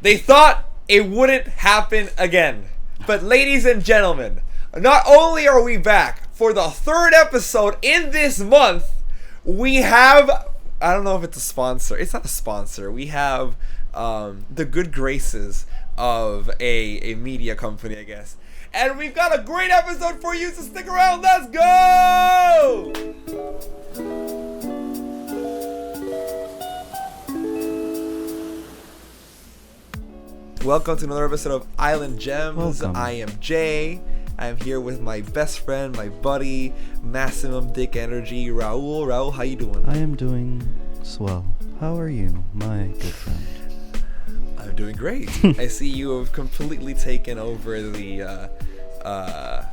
They thought it wouldn't happen again. But ladies and gentlemen, not only are we back for the third episode in this month, we have, I don't know if it's a sponsor. It's not a sponsor. We have the good graces of a media company, I guess. And we've got a great episode for you, so stick around. Let's go! Welcome to another episode of Island Gems. Welcome. I am Jay. I am here with my best friend, my buddy, Maximum Dick Energy, Raul. Raul, how you doing? I am doing swell. How are you, my good friend? I'm doing great. I see you have completely taken over the high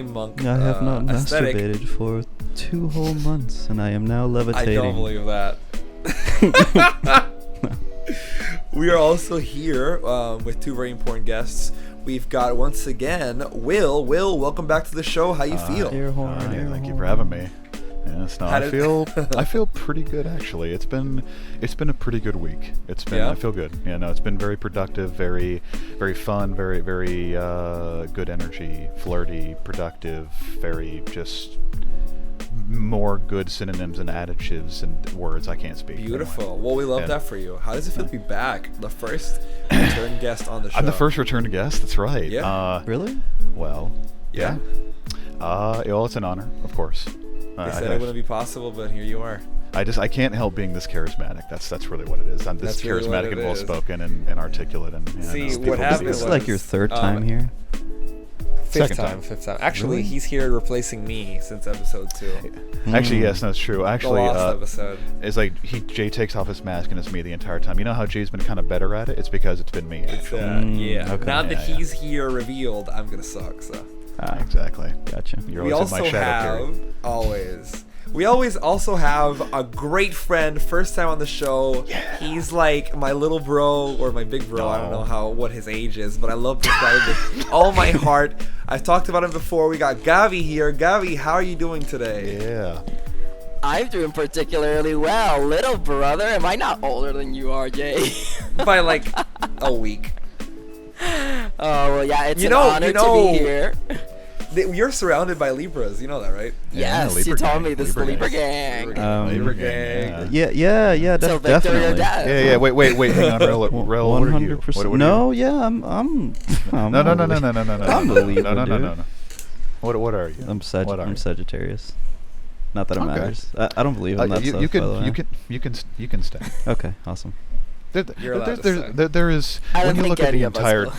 monk I have not aesthetic. masturbated for 2 whole months, and I am now I levitating. don't believe that. We are also here with 2 very important guests. We've got, once again, Will. Will, welcome back to the show. How you feel? Air horn, air Thank you horn. for having me. Yes, no, I feel pretty good actually. It's been a pretty good week. I feel good. Yeah, no, it's been very productive, very fun, very good energy, flirty, productive, very just more good synonyms and adjectives and words I can't speak. Beautiful. Anyway. Well, we love that for you. How does it feel to be back? The first return guest on the show. I'm the first return guest. That's right. Yeah. Really? Well. Yeah. Well, it's an honor, of course. They said it wouldn't be possible, but here you are. I can't help being this charismatic. That's really what it is. I'm this really charismatic and well-spoken and articulate. And See, people what happened This is was, like your third time here? Fifth Second time. Actually, Really? he's here replacing me since episode 2. Actually, yes, no, it's true. Actually, the last episode. it's like Jay takes off his mask and it's me the entire time. You know how Jay's been kind of better at it? It's because it's been me. It's, Actually. yeah. Okay. Now that Yeah, he's here revealed, I'm gonna suck. So Exactly. Gotcha. You're we always also in my shadow have period. We always also have a great friend. First time on the show. Yeah. He's like my little bro or my big bro. I don't know what his age is, but I love this guy with all my heart. I've talked about him before. We got Gavi here. Gavi, how are you doing today? Yeah. I'm doing particularly well, little brother. Am I not older than you are, Jay? By like a week. Oh, well, yeah, it's an honor to be here. You're surrounded by Libras. You know that, right? Yes, Libra you told gang, me this Libra Libra gang. gang. Libra gang. Yeah, So Victor, definitely. your dad. Yeah. Wait. Hang on, Rel. What are you? 100%. What are No, you? yeah, I'm No. I'm No. a Libra, No. dude. What are you? I'm What are you? Sagittarius. Not that it Okay. matters. I don't believe in that you, stuff. you by the can way. you can stay. Okay, awesome. You're allowed to stay. There is I when don't you think look at any the of us entire. will.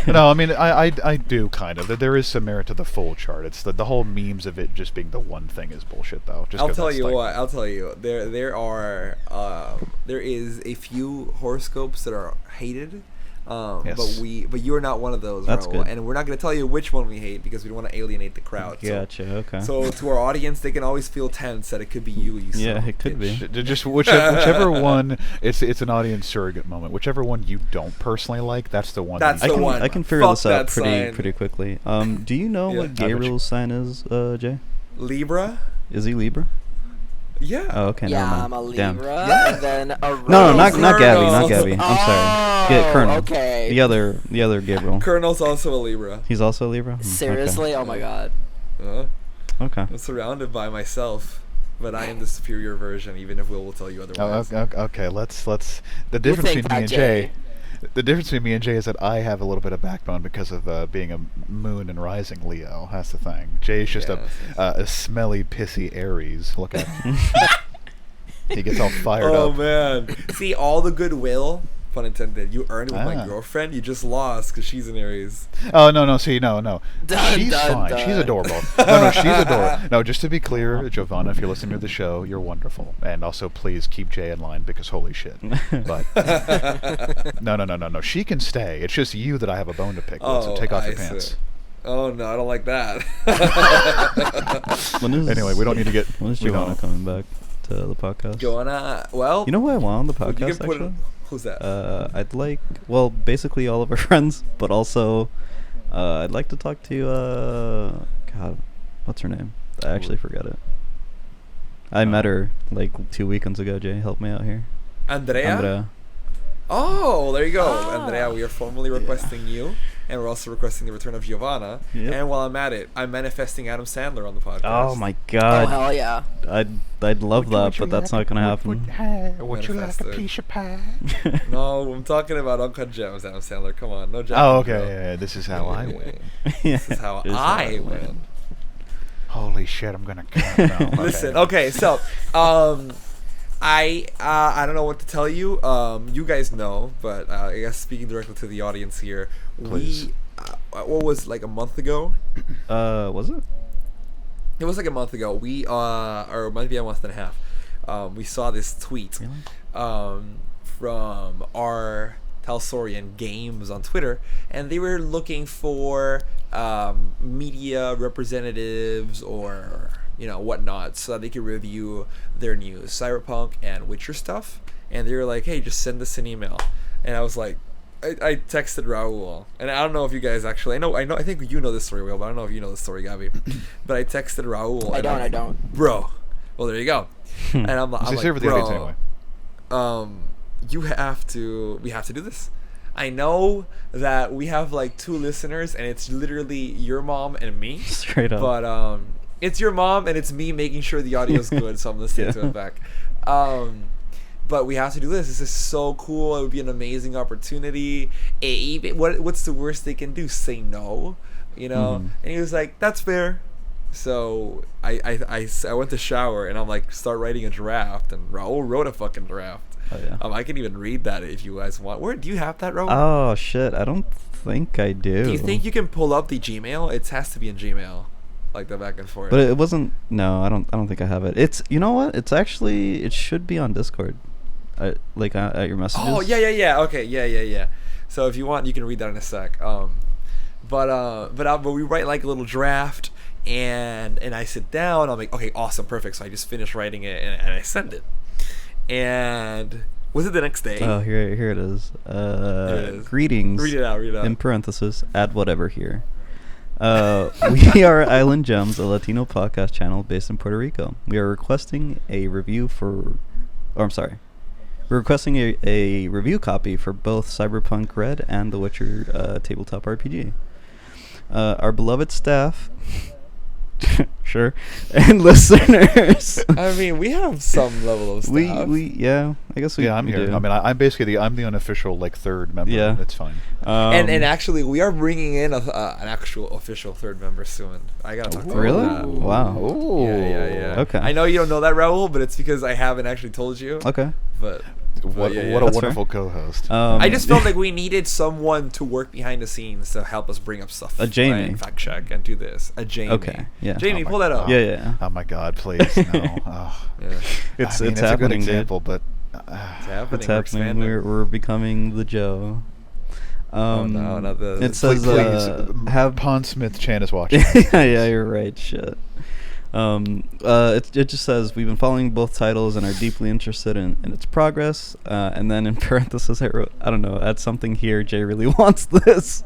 No, I mean I do kind of. There is some merit to the full chart. It's the whole memes of it just being the one thing is bullshit though. Just I'll 'cause tell that's you like- what. I'll tell you. There is a few horoscopes that are hated. Yes. But you're not one of those, That's Raul. good. And we're not going to tell you which one we hate because we don't want to alienate the crowd. Gotcha. Okay. So to our audience, they can always feel tense that it could be you. Yeah, son of a it could bitch. be. Just whichever one. It's an audience surrogate moment. Whichever one you don't personally like, that's the one. That's that the you- one. I can figure Fuck this out that sign. pretty quickly. Do you know Yeah. what Gabriel's sign is, Jay? Libra? Is he Libra? Yeah. Oh, okay. Yeah, never I'm a mind. Damn. Libra, Yeah. and then a No, not Rose. Gabby, not Colonel. Gabby. I'm sorry. Yeah, Oh, Colonel. okay. The other Gabriel. Colonel's also a Libra. He's also a Libra. Okay. Seriously? Oh my god. Okay. I'm surrounded by myself, but I am the superior version, even if Will will tell you otherwise. Okay. Let's. The difference think between me and that, Jay. The difference between me and Jay is that I have a little bit of backbone because of being a moon and rising Leo. That's the thing. Jay's just a smelly, pissy Aries. Look at him. He gets all fired Oh up. man! See, all the goodwill, pun intended, you earned with my Ah. girlfriend. You just lost because she's an Aries. Oh no! See, no. Dun, She's dun, fine. dun. She's adorable. No, she's adorable. No, just to be clear, Giovanna, if you're listening to the show, you're wonderful. And also, please keep Jay in line because holy shit. But no. She can stay. It's just you that I have a bone to pick with. So take off your I see. pants. Oh no, I don't like that. Anyway, we don't need to get. When is we Joanna don't- coming back to the podcast? Joanna, well, You know who I want on the you podcast, can put actually? who's that? I'd like, well, basically all of our friends, but also, I'd like to talk to, God, what's her name? I actually forget it. I met her like 2 weekends ago. Jay, help me out here. Andrea. Oh, there you go. And then yeah, we are formally requesting you, and we're also requesting the return of Giovanna. Yep. And while I'm at it, I'm manifesting Adam Sandler on the podcast. Oh my Oh god. hell yeah! I'd love that, but that's not gonna happen. Would you like a Manifested. piece of pie? No, I'm talking about Uncut Gems, Adam Sandler. Come on, no Jack. Oh, okay. Yeah, this is how I win. This is how I win. Holy shit! I'm gonna come. No, Listen, okay, so I don't know what to tell you. You guys know, but I guess speaking directly to the audience here, Please. we what was like a month ago? Was it? It was like a month ago. We or maybe a month and a half. We saw this tweet from R.Talsorian Games on Twitter, and they were looking for media representatives or whatnot, so that they could review their new Cyberpunk and Witcher stuff. And they were like, "Hey, just send us an email." And I was like, I texted Raul, and I don't know if you guys actually. I think you know this story, Will, but I don't know if you know this story, Gabby. But I texted Raul. I don't. Bro, well, there you go. And I'm like, here for the audience anyway. We have to do this. I know that we have like 2 listeners, and it's literally your mom and me. Straight up. But it's your mom and it's me making sure the audio's good, so I'm listening to it back. But we have to do this. This is so cool. It would be an amazing opportunity. What's the worst they can do? Say no, And he was like, "That's fair." So I went to shower and I'm like, start writing a draft, and Raul wrote a fucking draft. Oh, yeah. I can even read that if you guys want. Where do you have that, Raul? Oh shit! I don't think I do. Do you think you can pull up the Gmail? It has to be in Gmail, like the back and forth. But it wasn't. No, I don't think I have it. It's what? It should be on Discord. At your messages. Oh yeah. Okay, yeah. So if you want, you can read that in a sec. But we write like a little draft, and I sit down. I'm like, okay, awesome, perfect. So I just finish writing it, and I send it. And was it the next day? Oh, here it is. Here it is. Greetings. Read it out. In parenthesis, add whatever here. We are Island Gems, a Latino podcast channel based in Puerto Rico. We are requesting a review We're requesting a review copy for both Cyberpunk Red and The Witcher tabletop RPG. Our beloved staff, sure, and listeners. I mean, we have some level of stuff. I guess we. Yeah, I'm here. do. I mean, I'm basically I'm the unofficial third member. Yeah. It's fine. And actually, we are bringing in an actual official third member soon. I gotta talk to you Really? about that. Wow. Ooh. Yeah. Okay. I know you don't know that, Raul, but it's because I haven't actually told you. Okay. But What yeah, a That's wonderful fair. co-host. I just felt like we needed someone to work behind the scenes to help us bring up stuff. A Jamie. And fact check and do this. A Jamie. Okay, yeah. Jamie, Oh my pull that up. God. Yeah. Oh my God, please no. Oh. Yeah. It's I mean, it's a good happening, dude. example, but It's happening. It's We're happening. expanding. We're becoming the Joe. No, not the. It says please, have Pond Smith Chan is watching. yeah, you're right. Shit. It just says we've been following both titles and are deeply interested in its progress. And then in parentheses, I wrote, I don't know, add something here. Jay really wants this.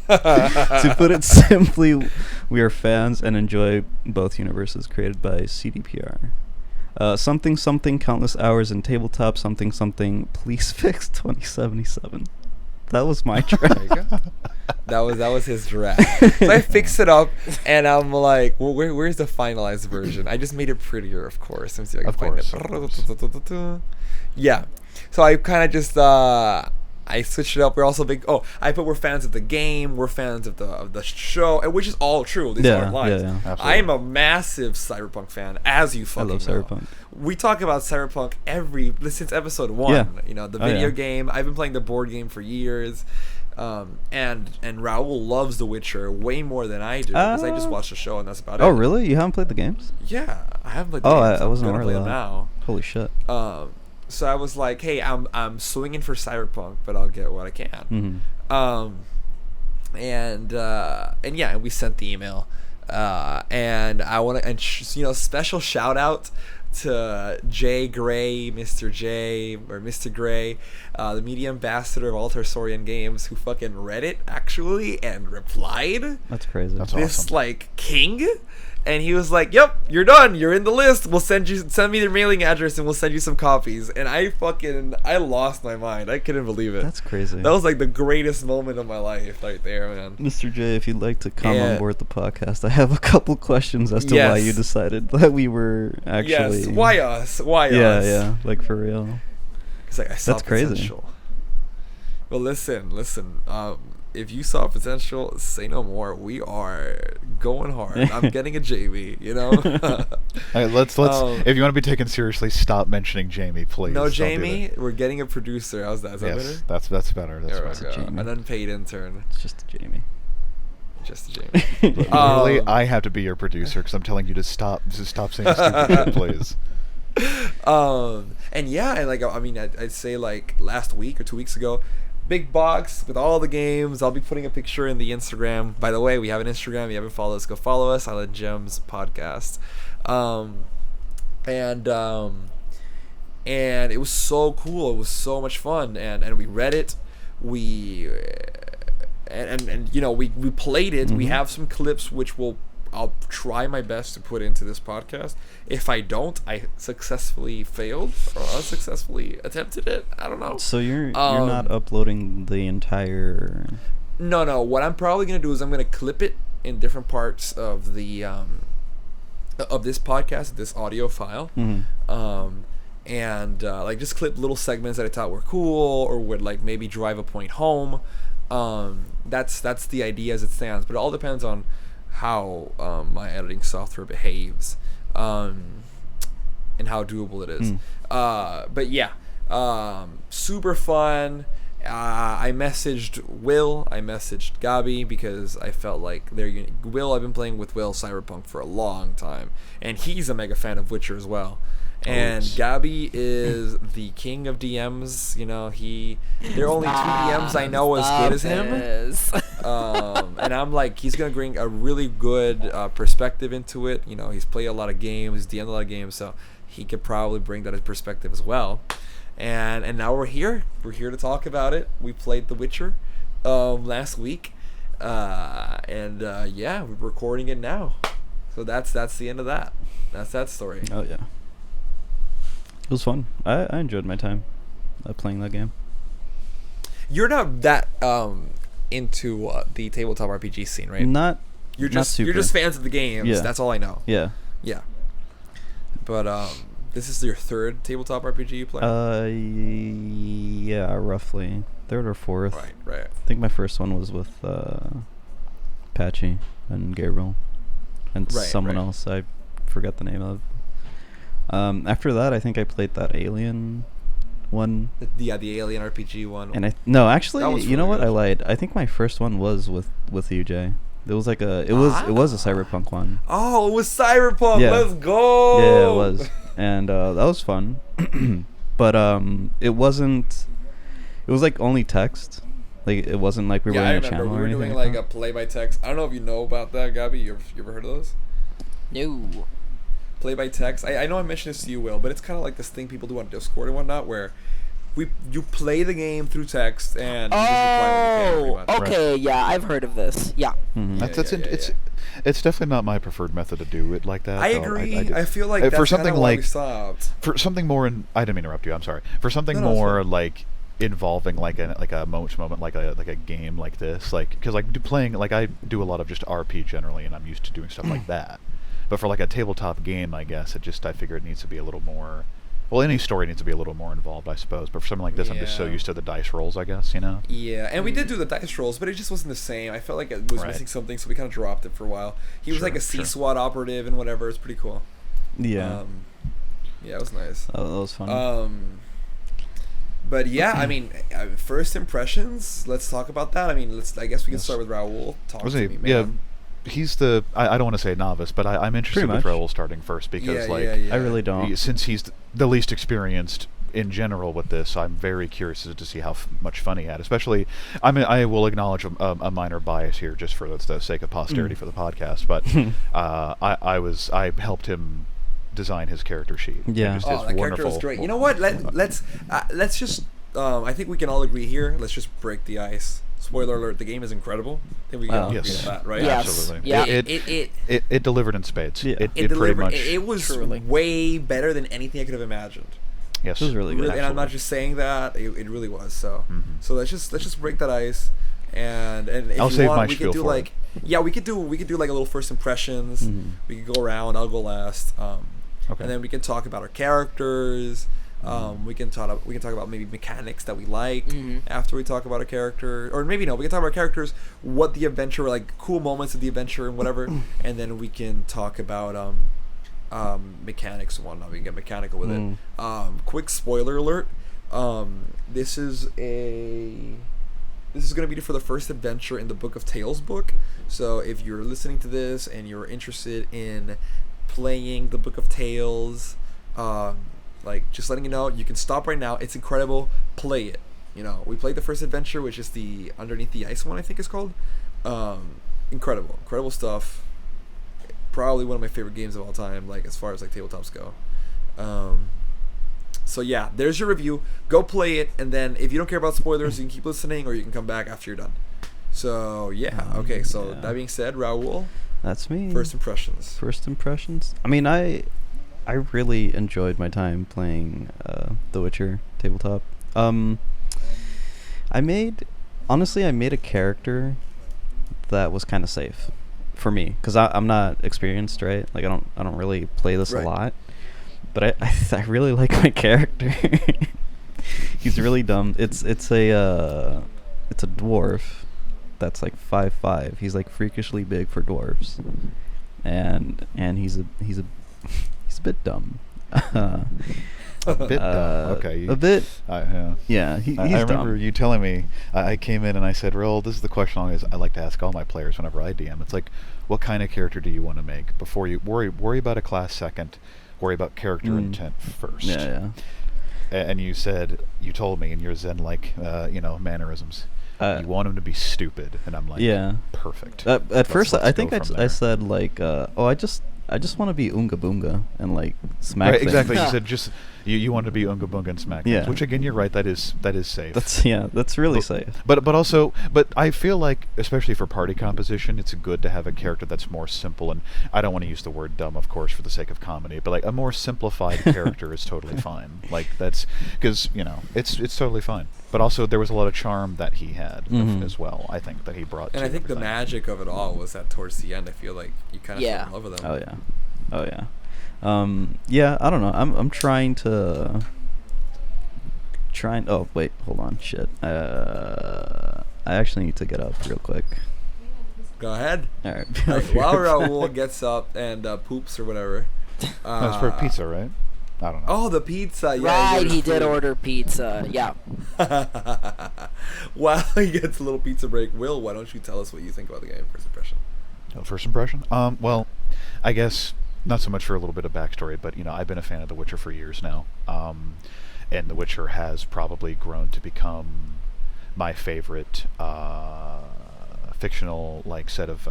To put it simply, we are fans and enjoy both universes created by CDPR. Something countless hours in tabletop something please fix 2077. That was my track. That was his draft. So I fixed it up, and I'm like, well, where's the finalized version? I just made it prettier, of course. Let me see if I can find it. Yeah. So I kind of just I switched it up. We're also big. Oh, I put we're fans of the game. We're fans of the show, which is all true. These aren't lies. Yeah. Absolutely. I am a massive Cyberpunk fan, as you I fucking love know. Cyberpunk. We talk about Cyberpunk since episode 1. Yeah. You know, the Oh, video yeah. game. I've been playing the board game for years. And Raul loves The Witcher way more than I do because I just watched the show and that's about it. Oh, really? You haven't played the games? Yeah, I haven't played the Oh, games. I wasn't I'm gonna aware play of them that. now. Holy shit. So I was like, hey, I'm swinging for Cyberpunk, but I'll get what I can. Mm-hmm. And yeah, we sent the email. And I want to, special shout out to Jay Gray, Mr. J, or Mr. Gray, the media ambassador of R.Talsorian Games, who fucking read it actually and replied. That's crazy. That's This awesome. like king, And he was like, "Yep, you're done. You're in the list. We'll send me their mailing address, and we'll send you some copies." And I lost my mind. I couldn't believe it. That's crazy. That was like the greatest moment of my life, right there, man. Mr. J, if you'd like to come on board the podcast, I have a couple questions as to why you decided that we were actually. Yes. Why us? Why us? Yeah. Like for real. It's like I saw potential. Well, listen. If you saw potential, say no more. We are going hard. I'm getting a Jamie, you know? All right, let's if you want to be taken seriously, stop mentioning Jamie, please. No, Jamie, we're getting a producer. How's that? Is that better? That's better. That's better. An unpaid intern. It's just a Jamie. Just a Jamie. Literally, I have to be your producer because I'm telling you to stop saying stupid shit, please. And yeah, and like, I mean, I'd say like last week or 2 weeks ago, big box with all the games. I'll be putting a picture in the Instagram. By the way, we have an Instagram. If you haven't followed us, go follow us. Island Gems Podcast. And it was so cool. It was so much fun. And we read it. And you know, we played it. Mm-hmm. We have some clips which I'll try my best to put into this podcast. If I don't, I successfully failed or unsuccessfully attempted it. I don't know. So you're not uploading the entire. No. What I'm probably gonna do is I'm gonna clip it in different parts of the of this podcast, this audio file, and like just clip little segments that I thought were cool or would like maybe drive a point home. That's the idea as it stands, but it all depends on how my editing software behaves, and how doable it is. But yeah, super fun. I messaged Will, I messaged Gabi because I felt like Will, I've been playing with Will Cyberpunk for a long time, and he's a mega fan of Witcher as well. And Gabi is the king of DMs. You know, there are only 2 DMs I know as good as him. And I'm like, he's gonna bring a really good perspective into it. You know, he's played a lot of games, DM'd a lot of games, so he could probably bring that as perspective as well. And now we're here. We're here to talk about it. We played The Witcher last week, and yeah, we're recording it now. So that's the end of that. That's that story. Oh yeah. It was fun. I enjoyed my time playing that game. You're not that into the tabletop RPG scene, right? You're just fans of the games. Yeah. That's all I know. Yeah. But this is your third tabletop RPG you play? Yeah, roughly third or fourth. Right. I think my first one was with Patchy and Gabriel and someone else I forgot the name of. After that, I think I played that Alien one. The Alien RPG one. And actually, you know what? Good. I lied. I think my first one was with you, Jay. It was like it was a Cyberpunk one. Oh, it was Cyberpunk. Yeah. Let's go. Yeah, it was, and that was fun. But it wasn't. It was like only text. Like it wasn't like we were in a channel or anything. We were doing like a play by text. I don't know if you know about that, Gabi. You ever heard of those? No. Play by text. I know I mentioned this to you, Will, but it's kind of like this thing people do on Discord and whatnot, where you play the game through text and you just reply when you can, pretty much. Okay, yeah, I've heard of this. Yeah. Mm-hmm. It's definitely not my preferred method to do it like that. I agree. I feel like that's for something why like we stopped. For something more, I didn't mean to interrupt you. I'm sorry. For something more like involving like a moment like a game like this, like because like playing like I do a lot of just RP generally, and I'm used to doing stuff like that. But for like a tabletop game, I guess I figure it needs to be a little more. Well, any story needs to be a little more involved, I suppose. But for something like this, I'm just so used to the dice rolls, I guess, you know. Yeah, and we did do the dice rolls, but it just wasn't the same. I felt like it was missing something, so we kind of dropped it for a while. He was like a C-SWAT operative and whatever. It's pretty cool. Yeah. Yeah, it was nice. Oh, that was fun. But yeah, I mean, first impressions. Let's talk about that. I mean, I guess we can start with Raul. Talk to me, man. Yeah. He's I don't want to say novice, but I'm interested with Raul starting first because I really don't. Since he's the least experienced in general with this, I'm very curious to see how much fun he had. Especially, I will acknowledge a minor bias here just for the sake of posterity for the podcast, but I helped him design his character sheet. Yeah, that character was great. You know what? Let's just I think we can all agree here. Let's just break the ice. spoiler alert, the game is incredible. I think we can agree Yes. on that, right? Yes. Absolutely. Yeah. It delivered in spades. Yeah. It It pretty delivered. much. It was Truly. way better than anything I could have imagined. Yes. It was really good. Really, and I'm not Absolutely. just saying that. It really was. So Mhm. so let's just break that ice. And if I'll you save want, my we spiel could do for like we could do like a little first impressions. Mhm. We could go around. I'll go last. Okay. And then we can talk about our characters. We can talk about maybe mechanics that we like Mhm. after we talk about a character, or maybe no. We can talk about our characters, what the adventure, like cool moments of the adventure and whatever, and then we can talk about mechanics and whatnot. We can get mechanical with it. Quick spoiler alert. This is going to be for the first adventure in the Book of Tales book. So if you're listening to this and you're interested in playing the Book of Tales, like just letting you know, you can stop right now. It's incredible. Play it. We played the first adventure, which is the Underneath the Ice one, I think it's called. Incredible stuff. Probably one of my favorite games of all time, like as far as like tabletops go. So yeah, there's your review. Go play it, and then if you don't care about spoilers, you can keep listening, or you can come back after you're done. So yeah, okay. So yeah. that being said, Raul, That's me. first impressions. First impressions. I mean, I really enjoyed my time playing The Witcher tabletop. I made a character that was kind of safe for me, because I'm not experienced, right? Like I don't really play this Right. a lot, but I really like my character. He's really dumb. It's a dwarf that's like 5'5". He's like freakishly big for dwarves, and he's a bit dumb. A bit dumb. Okay. A bit. Yeah. Yeah, he's I remember dumb. you telling me. I came in and I said, "Roll, this is the question I like to ask all my players whenever I DM. It's like, what kind of character do you want to make before you worry about a class second, worry about character intent first." Yeah. And you told me in your Zen-like, mannerisms, you want him to be stupid, and I'm like, Yeah. perfect. At first, let's I think go from I there. said like, I just want to be Oonga Boonga and like smack Right, things. exactly. You said just you wanted to be Unga Bunga and Smack things, Yeah. which again, you're right. That is safe. That's really But- safe. But I feel like, especially for party composition, it's good to have a character that's more simple. And I don't want to use the word dumb, of course, for the sake of comedy, but like a more simplified character is totally fine. Like that's because it's totally fine. But also there was a lot of charm that he had Mhm. as well. I think that he brought. And to I think the everything. magic of it all was that towards the end, I feel like you kind of fell in love with him. Oh yeah. Yeah, I don't know. I'm trying to. Oh wait, hold on. Shit. I actually need to get up real quick. Go ahead. All right. While Raul gets up and poops or whatever. No, it's for pizza, right? I don't know. Oh, the pizza. Yeah, Right, he did food. order pizza. Yeah. While he gets a little pizza break, Will, why don't you tell us what you think about the game, first impression? First impression? Well, I guess not so much for a little bit of backstory, but I've been a fan of The Witcher for years now, and The Witcher has probably grown to become my favorite fictional set of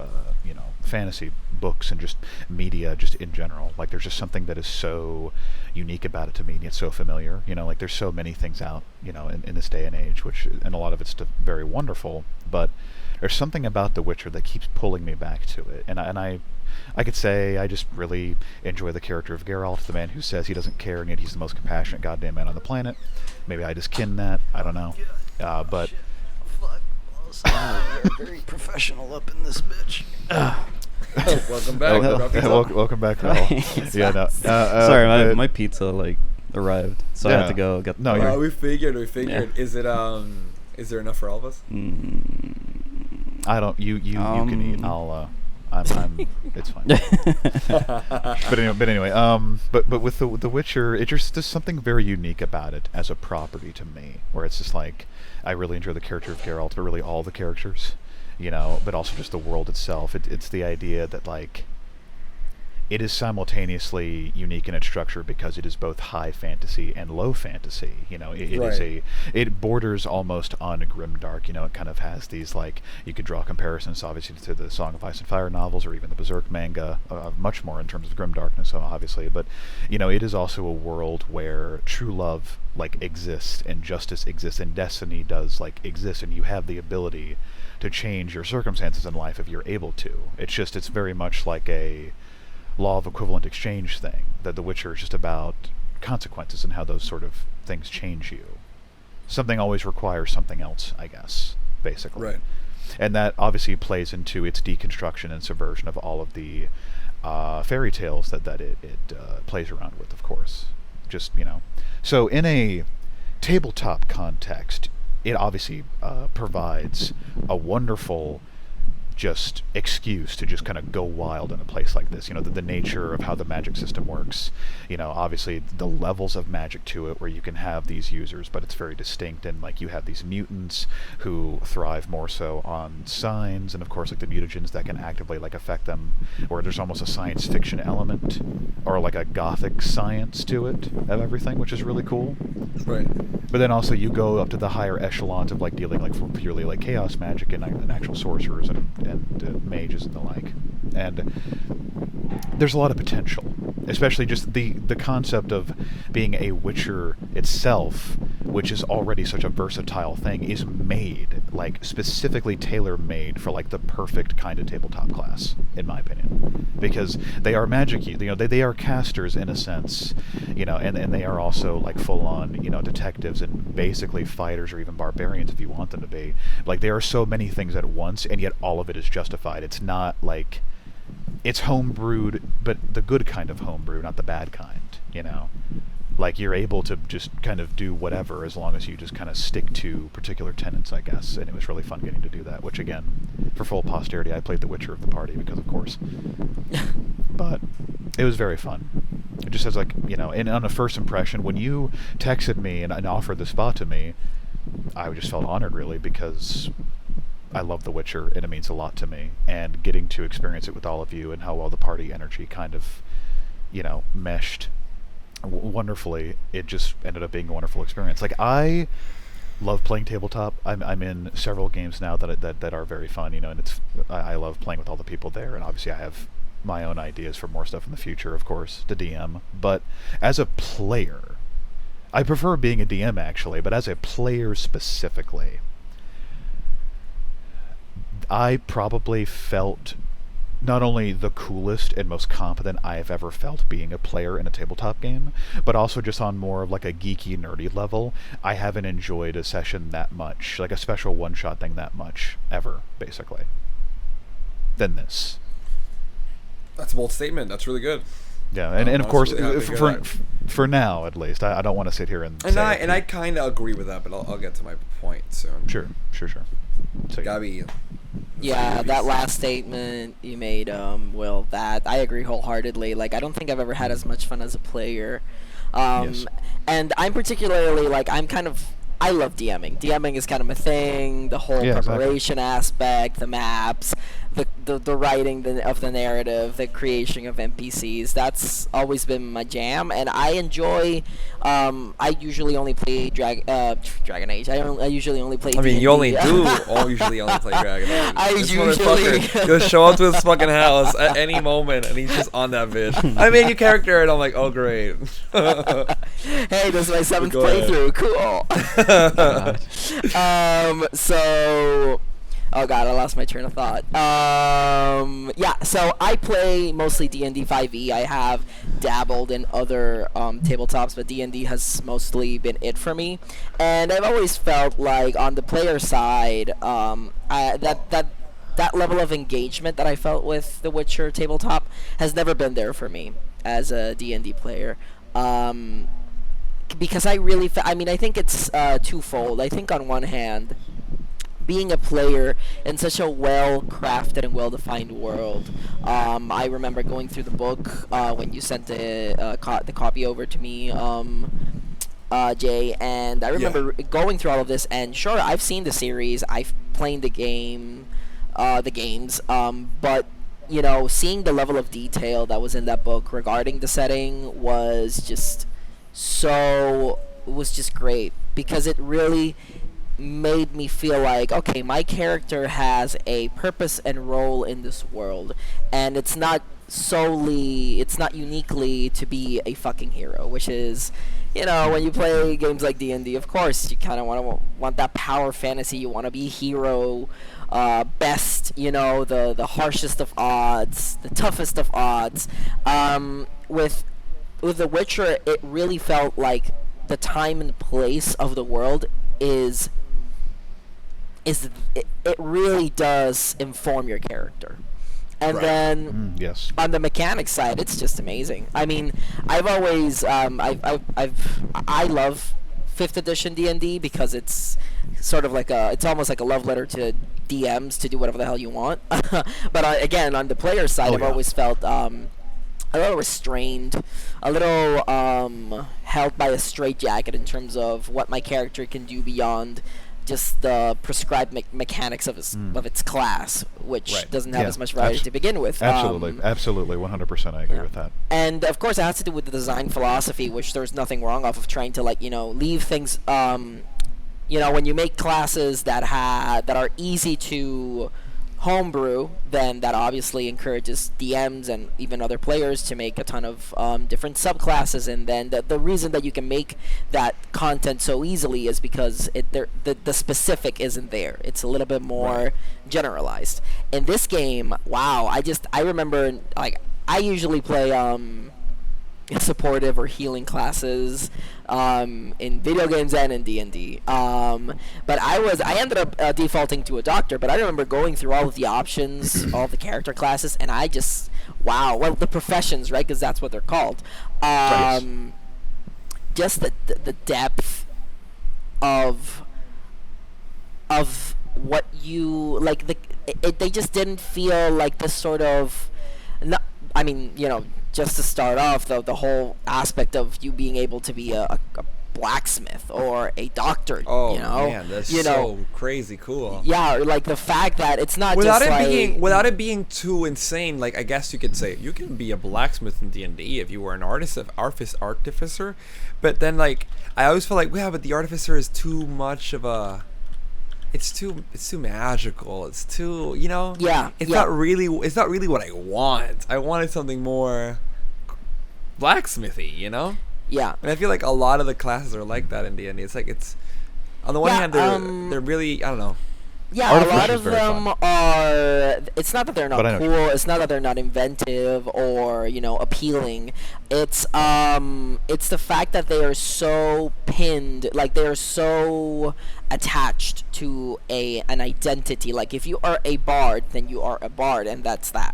fantasy books and just media just in general. Like there's just something that is so unique about it to me, and it's so familiar. Like there's so many things out in this day and age, and a lot of it's very wonderful, but there's something about The Witcher that keeps pulling me back to it, and I could say I just really enjoy the character of Geralt, the man who says he doesn't care and yet he's the most compassionate goddamn man on the planet. Maybe I just kin that, I don't know, but You're very professional up in this bitch. Welcome back. welcome back, Raul. Yeah, no. Sorry, my pizza arrived, so I had to go get. No, you're- We figured. Yeah. Is it is there enough for all of us? I don't. You can eat. I'll. I'm. It's fine. But anyway. But with the Witcher, there's something very unique about it as a property to me, where it's just like I really enjoy the character of Geralt, but really all the characters, but also just the world itself. It's the idea that it is simultaneously unique in its structure because it is both high fantasy and low fantasy. It borders almost on grimdark. It kind of has these, like, you could draw comparisons obviously to the Song of Ice and Fire novels or even the Berserk manga, much more in terms of grimdarkness, obviously. But it is also a world where true love exists, and justice exists, and destiny does exist, and you have the ability to change your circumstances in life if you're able to. It's very much like a law of equivalent exchange thing, that The Witcher is just about consequences and how those sort of things change you. Something always requires something else, I guess, basically. Right. And that obviously plays into its deconstruction and subversion of all of the fairy tales that it plays around with, of course. So in a tabletop context, it obviously provides a wonderful just excuse to just kind of go wild in a place like this. The nature of how the magic system works. Obviously the levels of magic to it, where you can have these users, but it's very distinct, and you have these mutants who thrive more so on signs, and of course the mutagens that can actively affect them, or there's almost a science fiction element or a gothic science to it of everything, which is really cool. Right. But then also you go up to the higher echelons of dealing for purely chaos magic and actual sorcerers and mages and the like. And there's a lot of potential, especially just the concept of being a Witcher itself, which is already such a versatile thing, is made specifically tailor-made for the perfect kind of tabletop class, in my opinion, because they are magic. They are casters in a sense, and they are also full-on detectives and basically fighters, or even barbarians if you want them to be. There are so many things at once, and yet all of it is justified. It's not it's homebrewed, but the good kind of homebrew, not the bad kind. You're able to just kind of do whatever as long as you just kind of stick to particular tenets, I guess. And it was really fun getting to do that, which again, for full posterity, I played the Witcher of the party because of course. But it was very fun. It just has and on a first impression, when you texted me and offered the spot to me, I just felt honored, really, because I love The Witcher, and it means a lot to me. And getting to experience it with all of you, and how well the party energy kind of, meshed wonderfully, it just ended up being a wonderful experience. I love playing tabletop. I'm in several games now that are very fun, and I love playing with all the people there. And obviously I have my own ideas for more stuff in the future, of course, to DM. But as a player, I prefer being a DM actually, but as a player specifically, I probably felt not only the coolest and most competent I have ever felt being a player in a tabletop game, but also just on more of a geeky, nerdy level. I haven't enjoyed a session that much, a special one-shot thing that much, ever, basically, than this. That's a bold statement. That's really good. Yeah, and of course, really for now at least, I don't want to sit here and say I kind of agree with that, but I'll get to my point soon. Sure. So, Gabby. Yeah, that last statement you made, Will, that I agree wholeheartedly. I don't think I've ever had as much fun as a player. Yes. And I'm particularly, I love DMing. DMing is kind of my thing, the whole preparation aspect, the maps, the writing of the narrative, the creation of NPCs. That's always been my jam, and I enjoy. I usually only play Dragon Age. I usually only play. D&D. You only usually only play Dragon Age. This usually just show up to his fucking house at any moment, and he's just on that bitch. I made you character, and I'm like, oh great. Hey, this is my 7th playthrough. Cool. So. Oh god, I lost my train of thought. Yeah, so I play mostly D&D 5e. I have dabbled in other tabletops, but D&D has mostly been it for me. And I've always felt on the player side, that level of engagement that I felt with the Witcher tabletop has never been there for me as a D&D player. Because I really, I think it's twofold. I think on one hand, being a player in such a well-crafted and well-defined world. I remember going through the book when you sent the copy over to me, Jay, and I remember going through all of this. And sure, I've seen the series, I've played the games, but seeing the level of detail that was in that book regarding the setting was just great, because it really made me feel like, okay, my character has a purpose and role in this world, and it's not uniquely to be a fucking hero, which is, when you play games like D&D, of course you kind of want that power fantasy. You want to be hero, best, the harshest of odds, the toughest of odds. With The Witcher, it really felt like the time and place of the world it really does inform your character. And then yes, on the mechanics side, it's just amazing. I mean, I've always I love 5th edition D&D because it's sort of it's almost like a love letter to DMs to do whatever the hell you want. But again, on the player side, I've always felt a little restrained, a little held by a straitjacket in terms of what my character can do beyond just the prescribed mechanics of its class, which doesn't have as much variety to begin with. Absolutely, 100%. I agree with that. And of course, it has to do with the design philosophy, which there's nothing wrong off of trying to leave things. When you make classes that are easy to homebrew, then that obviously encourages DMs and even other players to make a ton of different subclasses. And then the reason that you can make that content so easily is because the specific isn't there. It's a little bit more generalized. In this game, wow, I remember, I usually play supportive or healing classes in video games and in D&D. But I ended up defaulting to a doctor, but I remember going through all of the options, all of the character classes, and I just, wow, well, the professions, right, because that's what they're called. Just the depth of what you, they just didn't feel like this sort of, just to start off, the whole aspect of you being able to be a blacksmith or a doctor. Oh, man, that's so crazy cool. Yeah, or the fact that it's not without just without it being too insane. I guess you could say you can be a blacksmith in D&D if you were an artificer, but then I always feel like, but the artificer is too much of a. It's too magical. It's too, It's not really what I want. I wanted something more blacksmithy, Yeah. And I feel like a lot of the classes are like that in D&D. It's on the one hand they're really, I don't know. Yeah, a lot of them are. It's not that they're not cool. It's not that they're not inventive or appealing. It's the fact that they are so pinned, they are so attached to an identity. If you are a bard, then you are a bard, and that's that.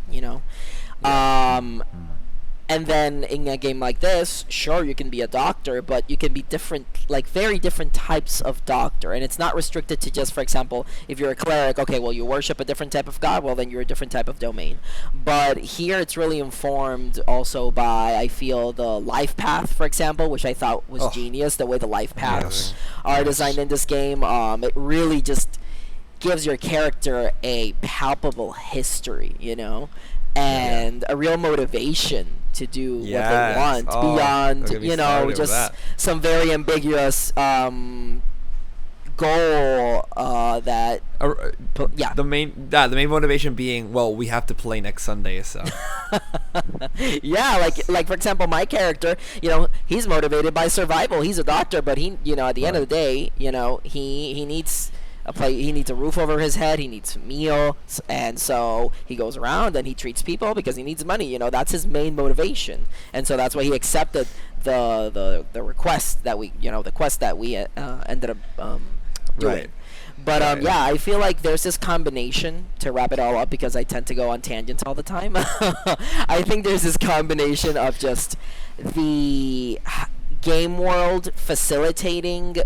And then in a game like this, sure, you can be a doctor, but you can be different, very different types of doctor. And it's not restricted to just, for example, if you're a cleric, okay, well, you worship a different type of god, well, then you're a different type of domain. But here it's really informed also by, I feel, the life path, for example, which I thought was genius, the way the life paths are designed in this game. It really just gives your character a palpable history, and a real motivation to do what they want beyond, just some very ambiguous goal that the main motivation being, well, we have to play next Sunday, so yeah, for example, my character, he's motivated by survival. He's a doctor, but he, at the end of the day, he needs he needs a roof over his head, he needs meals, and so he goes around and he treats people because he needs money. That's his main motivation, and so that's why he accepted the request that we, the quest that we ended up doing. Right. But I feel like there's this combination, to wrap it all up, because I tend to go on tangents all the time. I think there's this combination of just the game world facilitating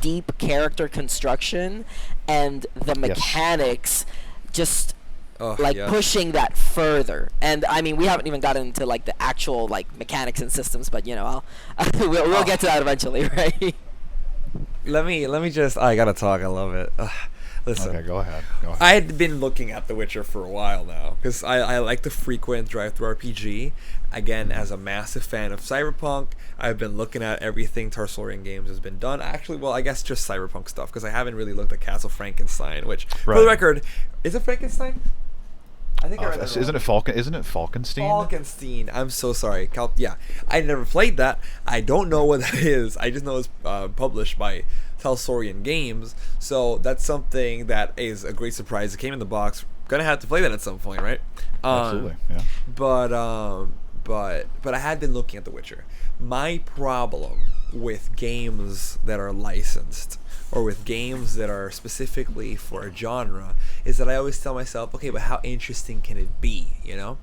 deep character construction and the mechanics just pushing that further. And I mean, we haven't even gotten into the actual mechanics and systems, but we'll get to that eventually, right? Let me just, I gotta talk. I love it. Listen. Okay, go ahead. I had been looking at The Witcher for a while now because I like to frequent drive-thru RPG. Again, as a massive fan of Cyberpunk, I've been looking at everything R.Talsorian Games has been done. Actually, well, I guess just Cyberpunk stuff because I haven't really looked at Castle Frankenstein, which, for the record, is it Frankenstein? I think I read that wrong. Isn't it Falkenstein? Falkenstein. I'm so sorry. I never played that. I don't know what that is. I just know it's published by R.Talsorian Games. So that's something that is a great surprise. It came in the box. Gonna have to play that at some point, right? Absolutely. Yeah. But I had been looking at The Witcher. My problem with games that are licensed or with games that are specifically for a genre is that I always tell myself, okay, but how interesting can it be, you know?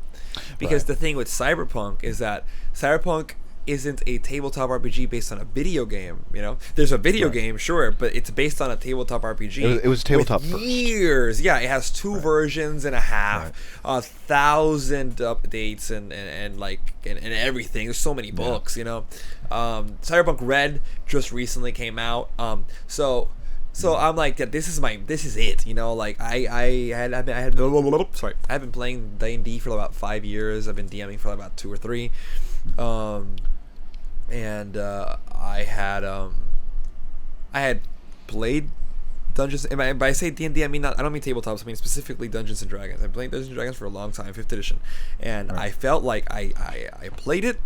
Because the thing with Cyberpunk is that Cyberpunk isn't a tabletop RPG based on a video game, you know? There's a video game, sure, but it's based on a tabletop RPG. It was tabletop with first. Years. Yeah, it has 2 versions and a half, 1,000 updates and everything. There's so many books, you know? Cyberpunk Red just recently came out. So I'm like, this is it, you know. Like I've been playing D&D for about 5 years. I've been DMing for about 2 or 3, and I had played Dungeons. And by I say D&D, I don't mean tabletops. I mean specifically Dungeons and Dragons. I've played Dungeons and Dragons for a long time, 5th edition, and I felt like I played it.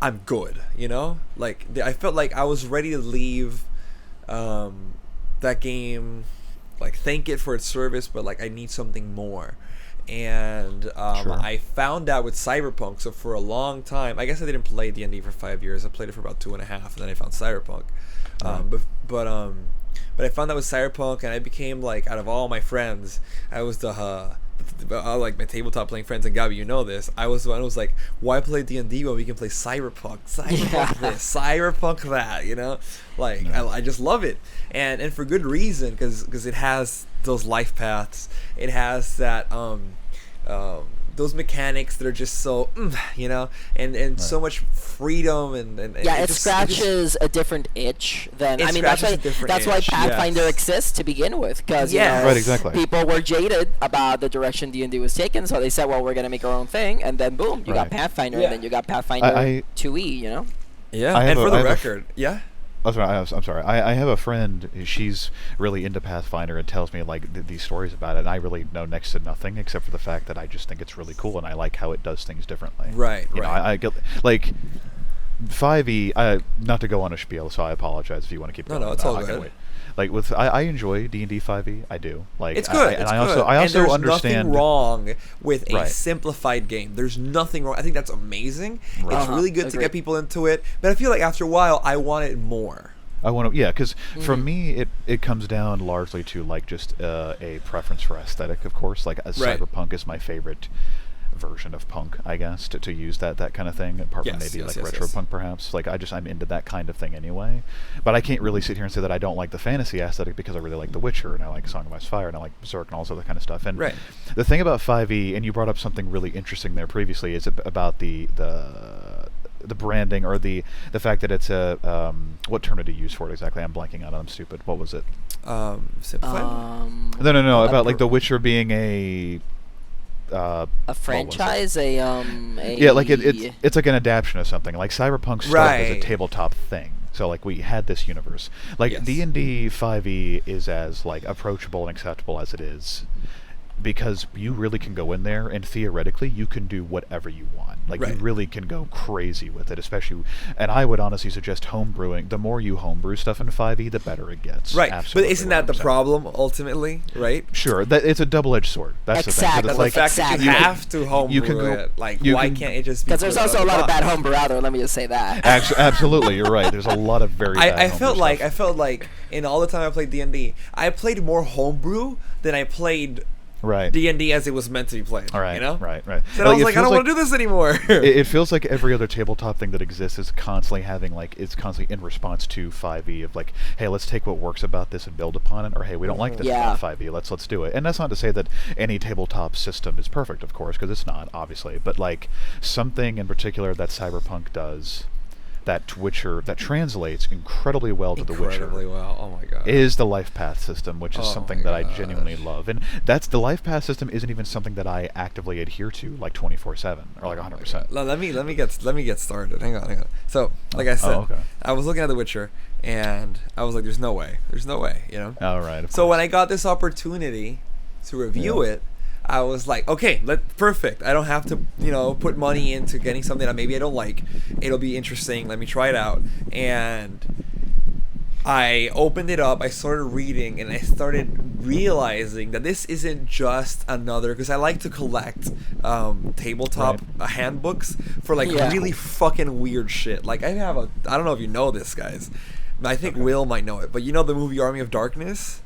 I'm good, you know. Like I felt like I was ready to leave that game, like thank it for its service, but like I need something more. And I found out with Cyberpunk. So for a long time, I guess I didn't play D&D for 5 years. I played it for about 2.5, and then I found Cyberpunk. But I found out with Cyberpunk, and I became like, out of all my friends, I was like my tabletop playing friends, and Gabby, you know this. I was the one who was like, why play D&D when we can play Cyberpunk this, Cyberpunk that, you know? Like I just love it, and for good reason, because it has those life paths. It has that those mechanics that are just so you know, and so much freedom and it scratches a different itch than that's why Pathfinder exists to begin with, because people were jaded about the direction D&D was taken, so they said, well, we're gonna make our own thing, and then boom, you got Pathfinder, and then you got Pathfinder 2e, you know. And for the record, I'm sorry. I have a friend. She's really into Pathfinder and tells me like these stories about it. And I really know next to nothing except for the fact that I just think it's really cool and I like how it does things differently. You know, I get like 5e. Not to go on a spiel, so I apologize if you want to keep going. No, it's all good. Like I enjoy D&D 5e. I do. Like it's good. I also understand. Nothing wrong with a simplified game. There's nothing wrong. I think that's amazing. It's really good to get people into it. But I feel like after a while, I want it more. I want to, because for me, it comes down largely to like just a preference for aesthetic. Of course, like Cyberpunk is my favorite version of punk, I guess, to use that kind of thing, apart from maybe retro punk perhaps. Like I'm into that kind of thing anyway, but I can't really sit here and say that I don't like the fantasy aesthetic, because I really like The Witcher, and I like Song of Ice and Fire, and I like Berserk and all this other kind of stuff. And the thing about 5e, and you brought up something really interesting there previously, is about the branding, or the fact that it's a what term did you use for it exactly? I'm blanking on it. I'm stupid. What was it? Simplified? No. About like The Witcher being a franchise, it's like an adaptation of something. Like Cyberpunk started as a tabletop thing, so like we had this universe. Like D&D 5e is as like approachable and acceptable as it is, because you really can go in there and theoretically you can do whatever you want. Like you really can go crazy with it, especially. And I would honestly suggest homebrewing. The more you homebrew stuff in 5e, the better it gets. Absolutely. But isn't that the problem ultimately? Right. Sure. That it's a double-edged sword. That's the thing. The fact that you have to homebrew it. Like why can't it just be? Because there's also a lot of bad homebrew out there. Let me just say that. Absolutely, you're right. There's a lot of very. I felt like in all the time I played D&D, I played more homebrew than I played D&D as it was meant to be played. Right. You know? Right. So I was like, I don't want to do this anymore. It feels like every other tabletop thing that exists is constantly having it's constantly in response to 5e of like, hey, let's take what works about this and build upon it, or hey, we don't like this about 5e, let's do it. And that's not to say that any tabletop system is perfect, of course, because it's not, obviously. But like something in particular that Cyberpunk does that Witcher that translates incredibly well to The Witcher. Incredibly well. Oh my god. Is the Lifepath system, which is Oh something my that I gosh. genuinely love, and that's the Lifepath system isn't even something that I actively adhere to like 24/7 or like 100%. Let me get started. Hang on. So, like I said, okay. I was looking at The Witcher, and I was like, "There's no way, you know." All right. So when I got this opportunity to review it, I was like, okay, perfect. I don't have to, put money into getting something that maybe I don't like. It'll be interesting. Let me try it out. And I opened it up, I started reading, and I started realizing that this isn't just another, because I like to collect tabletop handbooks for really fucking weird shit. Like I don't know if you know this, guys. I think Will might know it, but you know the movie Army of Darkness?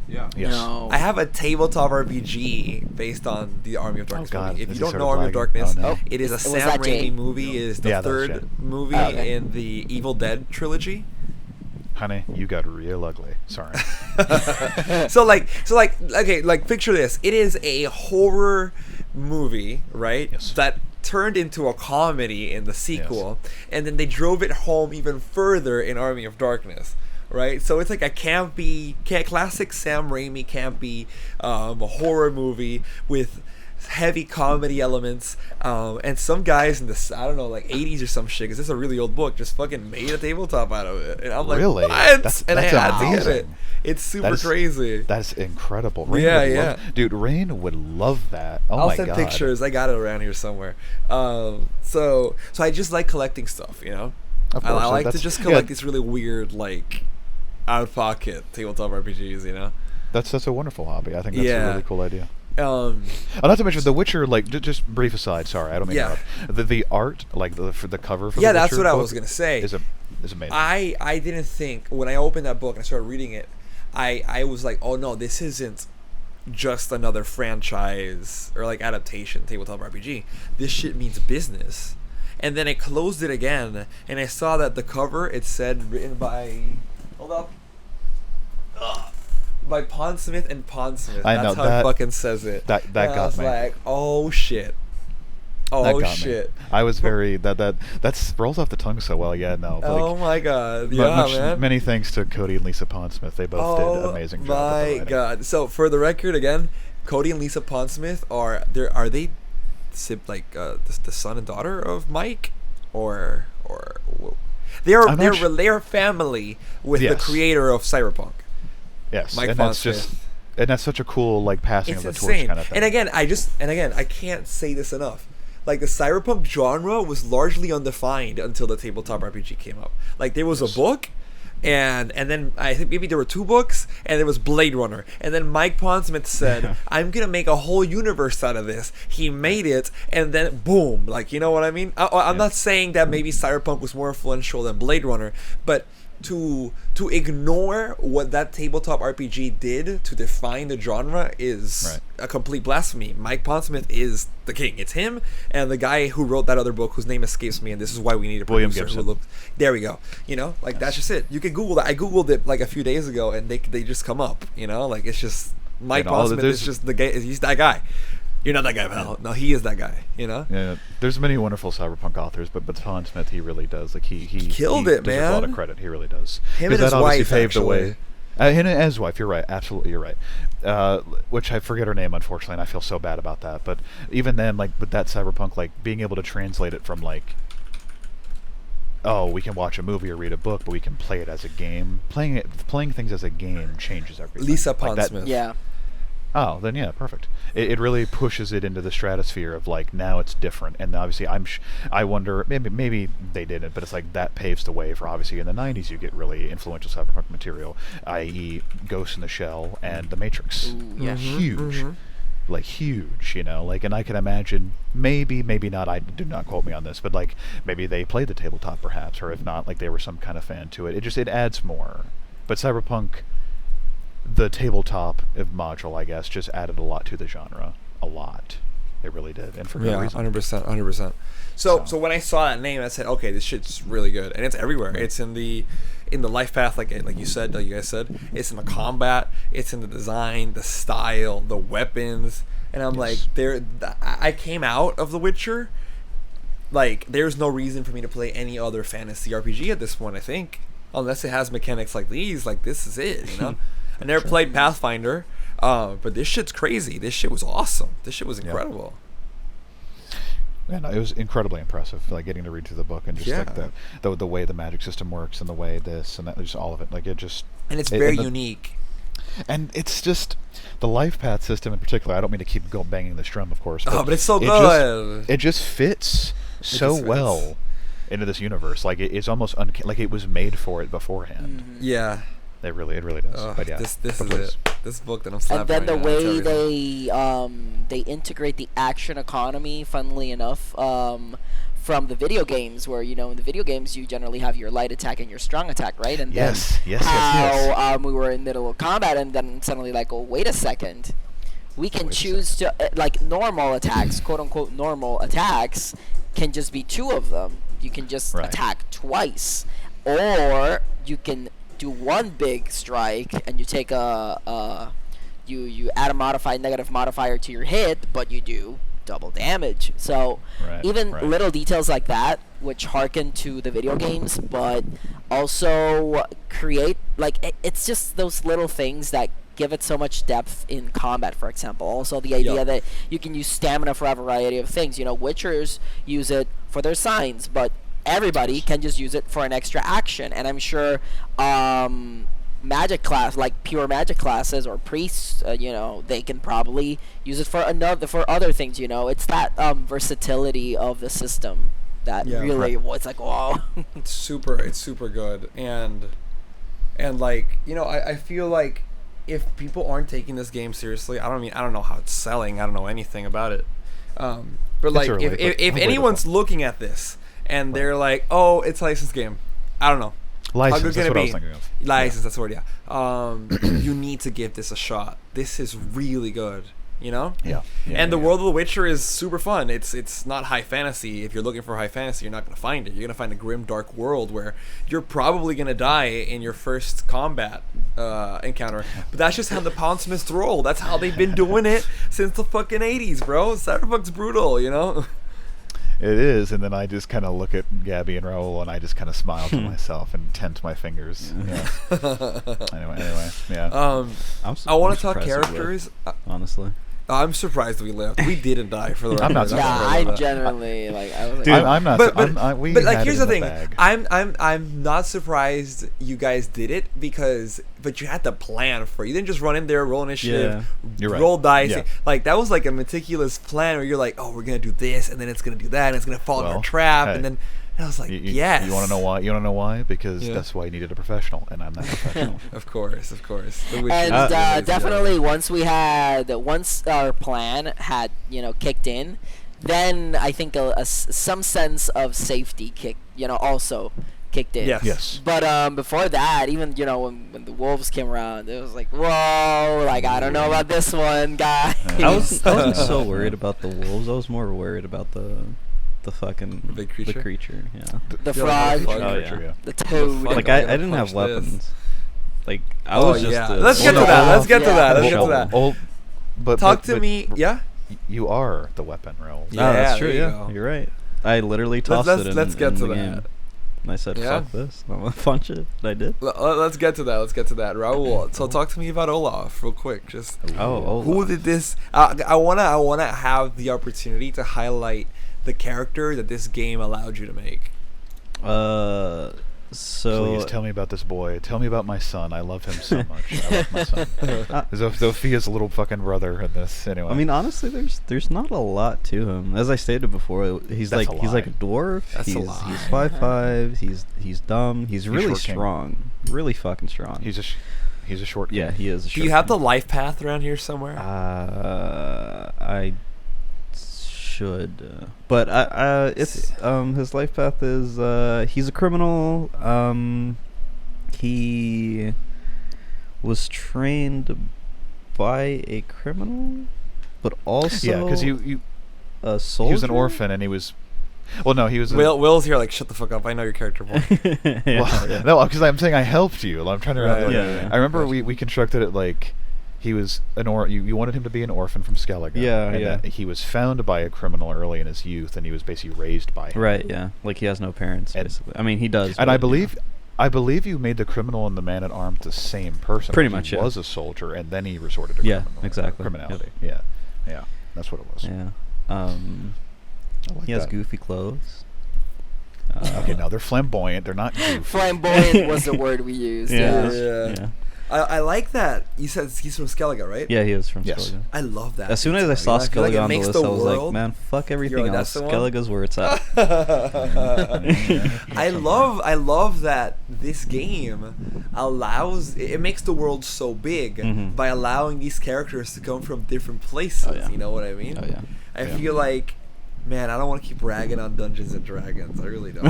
Yeah. Yes. No. I have a tabletop RPG based on the Army of Darkness God. movie. If Is you he don't sort know of Army of lagging? Darkness, Oh, no. it is a Was Sam that Jay? Raimi movie. It is the Yeah, that was Jay. third movie Okay. in the Evil Dead trilogy. Honey, you got real ugly. Sorry. So picture this. It is a horror movie, right? Yes. That turned into a comedy in the sequel, and then they drove it home even further in Army of Darkness. Right, so it's like a classic Sam Raimi campy horror movie with heavy comedy elements, and some guys in the I don't know, like 80s or some shit, because it's a really old book, just fucking made a tabletop out of it, and I'm like, Really? what? That's and I had to get amazing. it. It's super That is- crazy. That's incredible. Rain Yeah, would yeah. love, dude, Rain would love that. Oh I'll my send god. pictures. I got it around here somewhere. So I just like collecting stuff, Of course, I like to that's- just collect yeah. these really weird, out of pocket tabletop RPGs, That's a wonderful hobby. I think that's Yeah. a really cool idea. Um, Not to mention The Witcher. Like, just brief aside. Sorry, I don't mean Yeah. to interrupt. The art, like for the cover for Yeah, the that's Witcher what I book was gonna say. Is amazing. I didn't think when I opened that book and I started reading it, I was like, oh no, this isn't just another franchise or adaptation tabletop RPG. This shit means business. And then I closed it again and I saw that the cover, it said written by by Pondsmith and Pondsmith. I That's know, how that- it fucking says it. that And I got was me. like, oh shit. That Oh got shit. me. I was very that's rolls off the tongue so well. Yeah, no. But Oh my god. Yeah, man. Many thanks to Cody and Lisa Pondsmith. They both did an amazing job. with the My writing. god. So for the record again, Cody and Lisa Pondsmith are they the son and daughter of Mike or they're family with the Yes. creator of Cyberpunk. Yes, Mike and that's Pondsmith. that's such a cool passing It's of the torch insane. kind of thing. And again, I can't say this enough. Like the cyberpunk genre was largely undefined until the tabletop RPG came up. Like there was a book, and then I think maybe there were 2 books, and there was Blade Runner. And then Mike Pondsmith said, "I'm gonna make a whole universe out of this." He made it, and then boom, you know what I mean? I'm not saying that maybe cyberpunk was more influential than Blade Runner, but to ignore what that tabletop RPG did to define the genre is a complete blasphemy. Mike Pondsmith is the king. It's him and the guy who wrote that other book whose name escapes me, and this is why we need a William producer who Gibson. looks. There we go. That's just it. You can Google that. I Googled it a few days ago, and they just come up. It's just Mike Pondsmith is just the guy. He's that guy. You're not that guy, pal. No, he is that guy. Yeah, there's many wonderful cyberpunk authors, but Pondsmith, he really does. He killed it, deserves a lot of man. credit. He really does. Him and 'Cause his that obviously wife, paved the way. actually. Him and his wife, you're right. Absolutely, you're right. Which I forget her name, unfortunately, and I feel so bad about that. But even then, with that cyberpunk, being able to translate it from oh, we can watch a movie or read a book, but we can play it as a game. Playing things as a game changes everything. Lisa Like that- Pondsmith. Yeah. Oh, then yeah, perfect. It really pushes it into the stratosphere of now it's different, and obviously I wonder maybe they didn't, but it's that paves the way for obviously in the '90s you get really influential cyberpunk material, i.e. Ghost in the Shell and The Matrix. Ooh, yeah. Huge, huge, and I can imagine maybe not. I do not quote me on this, but maybe they played the tabletop perhaps, or if not, they were some kind of fan to it. It adds more, but cyberpunk. The tabletop module, I guess, just added a lot to the genre. A lot. It really did. And for good reason. 100%. So when I saw that name, I said, okay, this shit's really good. And it's everywhere. It's in the Lifepath, like you said, like you guys said. It's in the combat. It's in the design, the style, the weapons. And I'm Yes. I came out of The Witcher like there's no reason for me to play any other fantasy RPG at this point. I think unless it has mechanics like these, like this is it. You know, I never played Pathfinder, but this shit's crazy. This shit was awesome. This shit was incredible. And it was incredibly impressive, like getting to read through the book and just like the way the magic system works and the way this and that, just all of it. Like it just and it's very unique. And it's just the Lifepath system in particular. I don't mean to keep banging this drum, of course. But it's so good. It just fits so well into this universe. Like it's almost like it was made for it beforehand. Mm-hmm. Yeah, it really does. But yeah, this is it. This book that I'm slapping. And then the way they integrate the action economy, funnily enough, from the video games, where in the video games you generally have your light attack and your strong attack, right? And yes. We were in the middle of combat, and then suddenly like, oh, wait a second, we can choose to like normal attacks, quote unquote normal attacks, can just be 2 of them. You can just attack twice, or you can do 1 big strike and you take you add a negative modifier to your hit, but you do double damage. So even little details like that, which harken to the video games, but also create like it's just those little things that give it so much depth in combat. For example, also the idea that you can use stamina for a variety of things. Witchers use it for their signs, but everybody can just use it for an extra action. And I'm sure magic class, like pure magic classes or priests, they can probably use it for other things. It's that versatility of the system that really it's like, wow. It's super good. And like, I feel like if people aren't taking this game seriously, I don't know how it's selling. I don't know anything about it. But like, if anyone's looking at this and they're like, oh, it's a licensed game, I don't know. License, that's what I was thinking of. License, that's the word, you need to give this a shot. This is really good, And the world of The Witcher is super fun. It's not high fantasy. If you're looking for high fantasy, you're not going to find it. You're going to find a grim, dark world where you're probably going to die in your first combat encounter. But that's just how the Pondsmiths roll. That's how they've been doing it since the fucking 80s, bro. Cyberpunk's brutal, It is, and then I just kind of look at Gabby and Raul, and I just kind of smile to myself and tense my fingers. Anyway, yeah. I want to talk characters. Honestly, I'm surprised we left. We didn't die for the record. I'm not. I generally like. I was like, dude, I'm not. But like, here's the thing. I'm not surprised you guys did it but you had to plan for it. You didn't just run in there, roll initiative, roll dice. Yeah. Like that was like a meticulous plan where you're like, oh, we're gonna do this, and then it's gonna do that, and it's gonna fall in our trap, and then. And I was like, yes. You want to know why? You want to know why? Because that's why you needed a professional, and I'm not professional. Of course. And definitely, once our plan had kicked in, then I think some sense of safety also kicked in. Yes. But before that, even when the wolves came around, it was like, whoa, like I don't know about this one, guy. I wasn't so worried about the wolves. I was more worried about the fucking big creature. The creature, the frog, the toad. Like I didn't have weapons. Like I was just. Let's get to that. But talk to me. Yeah. You are the weapon, Raul. Yeah, that's true. Yeah, you're right. I literally tossed it. Let's get to that. Game. And I said, "Fuck this! I'm gonna punch it." And I did. Let's get to that. Raul. So talk to me about Olaf real quick. Just Olaf. Who did this? I wanna have the opportunity to highlight the character that this game allowed you to make. So please tell me about this boy. Tell me about my son. I love him so much. I love my son. Sophia's little fucking brother in this. Anyway, I mean, honestly, there's not a lot to him. As I stated before, he's like a dwarf. He's 5'5". He's dumb. He's really strong. Really fucking strong. He's a short king. Yeah, he is. Do you have the life path around here somewhere? I should, but it's his life path is he's a criminal. He was trained by a criminal, but also because a soldier. He was an orphan, and he was. Well, no, he was. Will's here, like, shut the fuck up. I know your character more. No, because I'm saying I helped you. I'm trying to remember. I remember we constructed it like he was you wanted him to be an orphan from Skellige. Yeah, and yeah. that he was found by a criminal early in his youth, and he was basically raised by him. Right, yeah. Like, he has no parents, And- basically. I mean, he does. And but, I believe you made the criminal and the man-at-arms the same person. Pretty He much, yeah. was a soldier, and then he resorted to Yeah, exactly. criminality. Yeah, that's what it was. Yeah. I like He has that. goofy clothes. Okay, no, they're flamboyant. They're not goofy. Flamboyant was the word we used. Yeah. Yeah. I like that. You said he's from Skellige, right? Yeah, he is from Yes. Skellige. I love that. As soon as I saw feel like Skellige it on the makes list, the I was like, world- man, fuck everything You're like, else. that's the one? Skellige's where it's at. I love that this game allows it makes the world so big Mhm. by allowing these characters to come from different places. Oh, yeah. You know what I mean? Oh, yeah. I feel like, man, I don't want to keep ragging on Dungeons and Dragons. I really don't.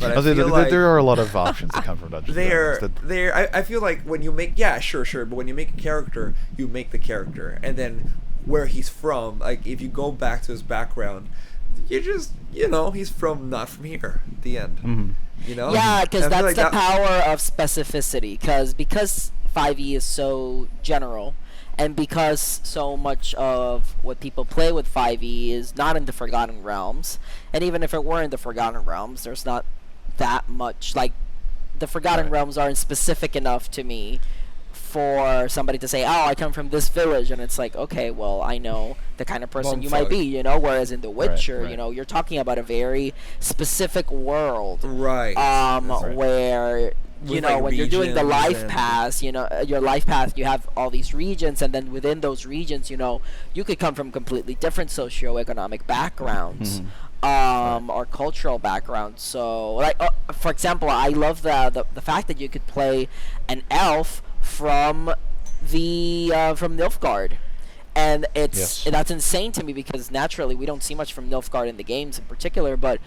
But I feel like there are a lot of options that come from Dungeons and Dragons. I feel like when you make sure, but when you make a character, you make the character, and then where he's from, like if you go back to his background, you just he's not from here. The end. Mhm. You know? Yeah, because And I feel that's like the power of specificity. Because 5e is so general, and because so much of what people play with 5e is not in the Forgotten Realms, and even if it were in the Forgotten Realms, there's not that much. Like, the Forgotten Right. Realms aren't specific enough to me for somebody to say, oh, I come from this village, and it's like, okay, well, I know the kind of person you might be, whereas in The Witcher, right. you're talking about a very specific world. Right. That's right. Where With, like, when you're doing the regions life and- pass, your life path, you have all these regions, and then within those regions, you could come from completely different socioeconomic backgrounds, or cultural backgrounds. So, like, for example, I love the fact that you could play an elf from from Nilfgaard. And that's insane to me, because naturally we don't see much from Nilfgaard in the games in particular, but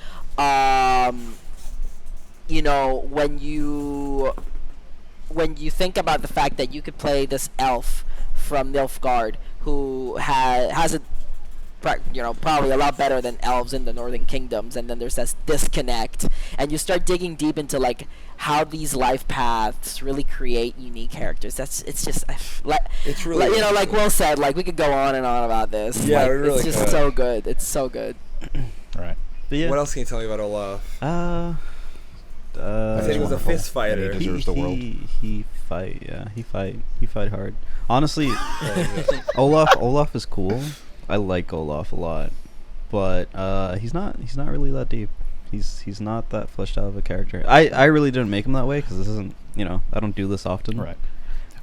when you think about the fact that you could play this elf from Nilfgaard who has it probably a lot better than elves in the Northern Kingdoms, and then there's this disconnect, and you start digging deep into like how these life paths really create unique characters. It's just It's really like Will said, like we could go on and on about this. Yeah, like, we really it's just could. so good. It's so good. Right. But yeah. What else can you tell me about Olaf? I said he was a wonderful, fist fighter. and he deserves the world. He fight hard. Honestly, Olaf is cool. I like Olaf a lot, but he's not really that deep. He's not that fleshed out of a character. I really didn't make him that way, because this isn't, I don't do this often. Right.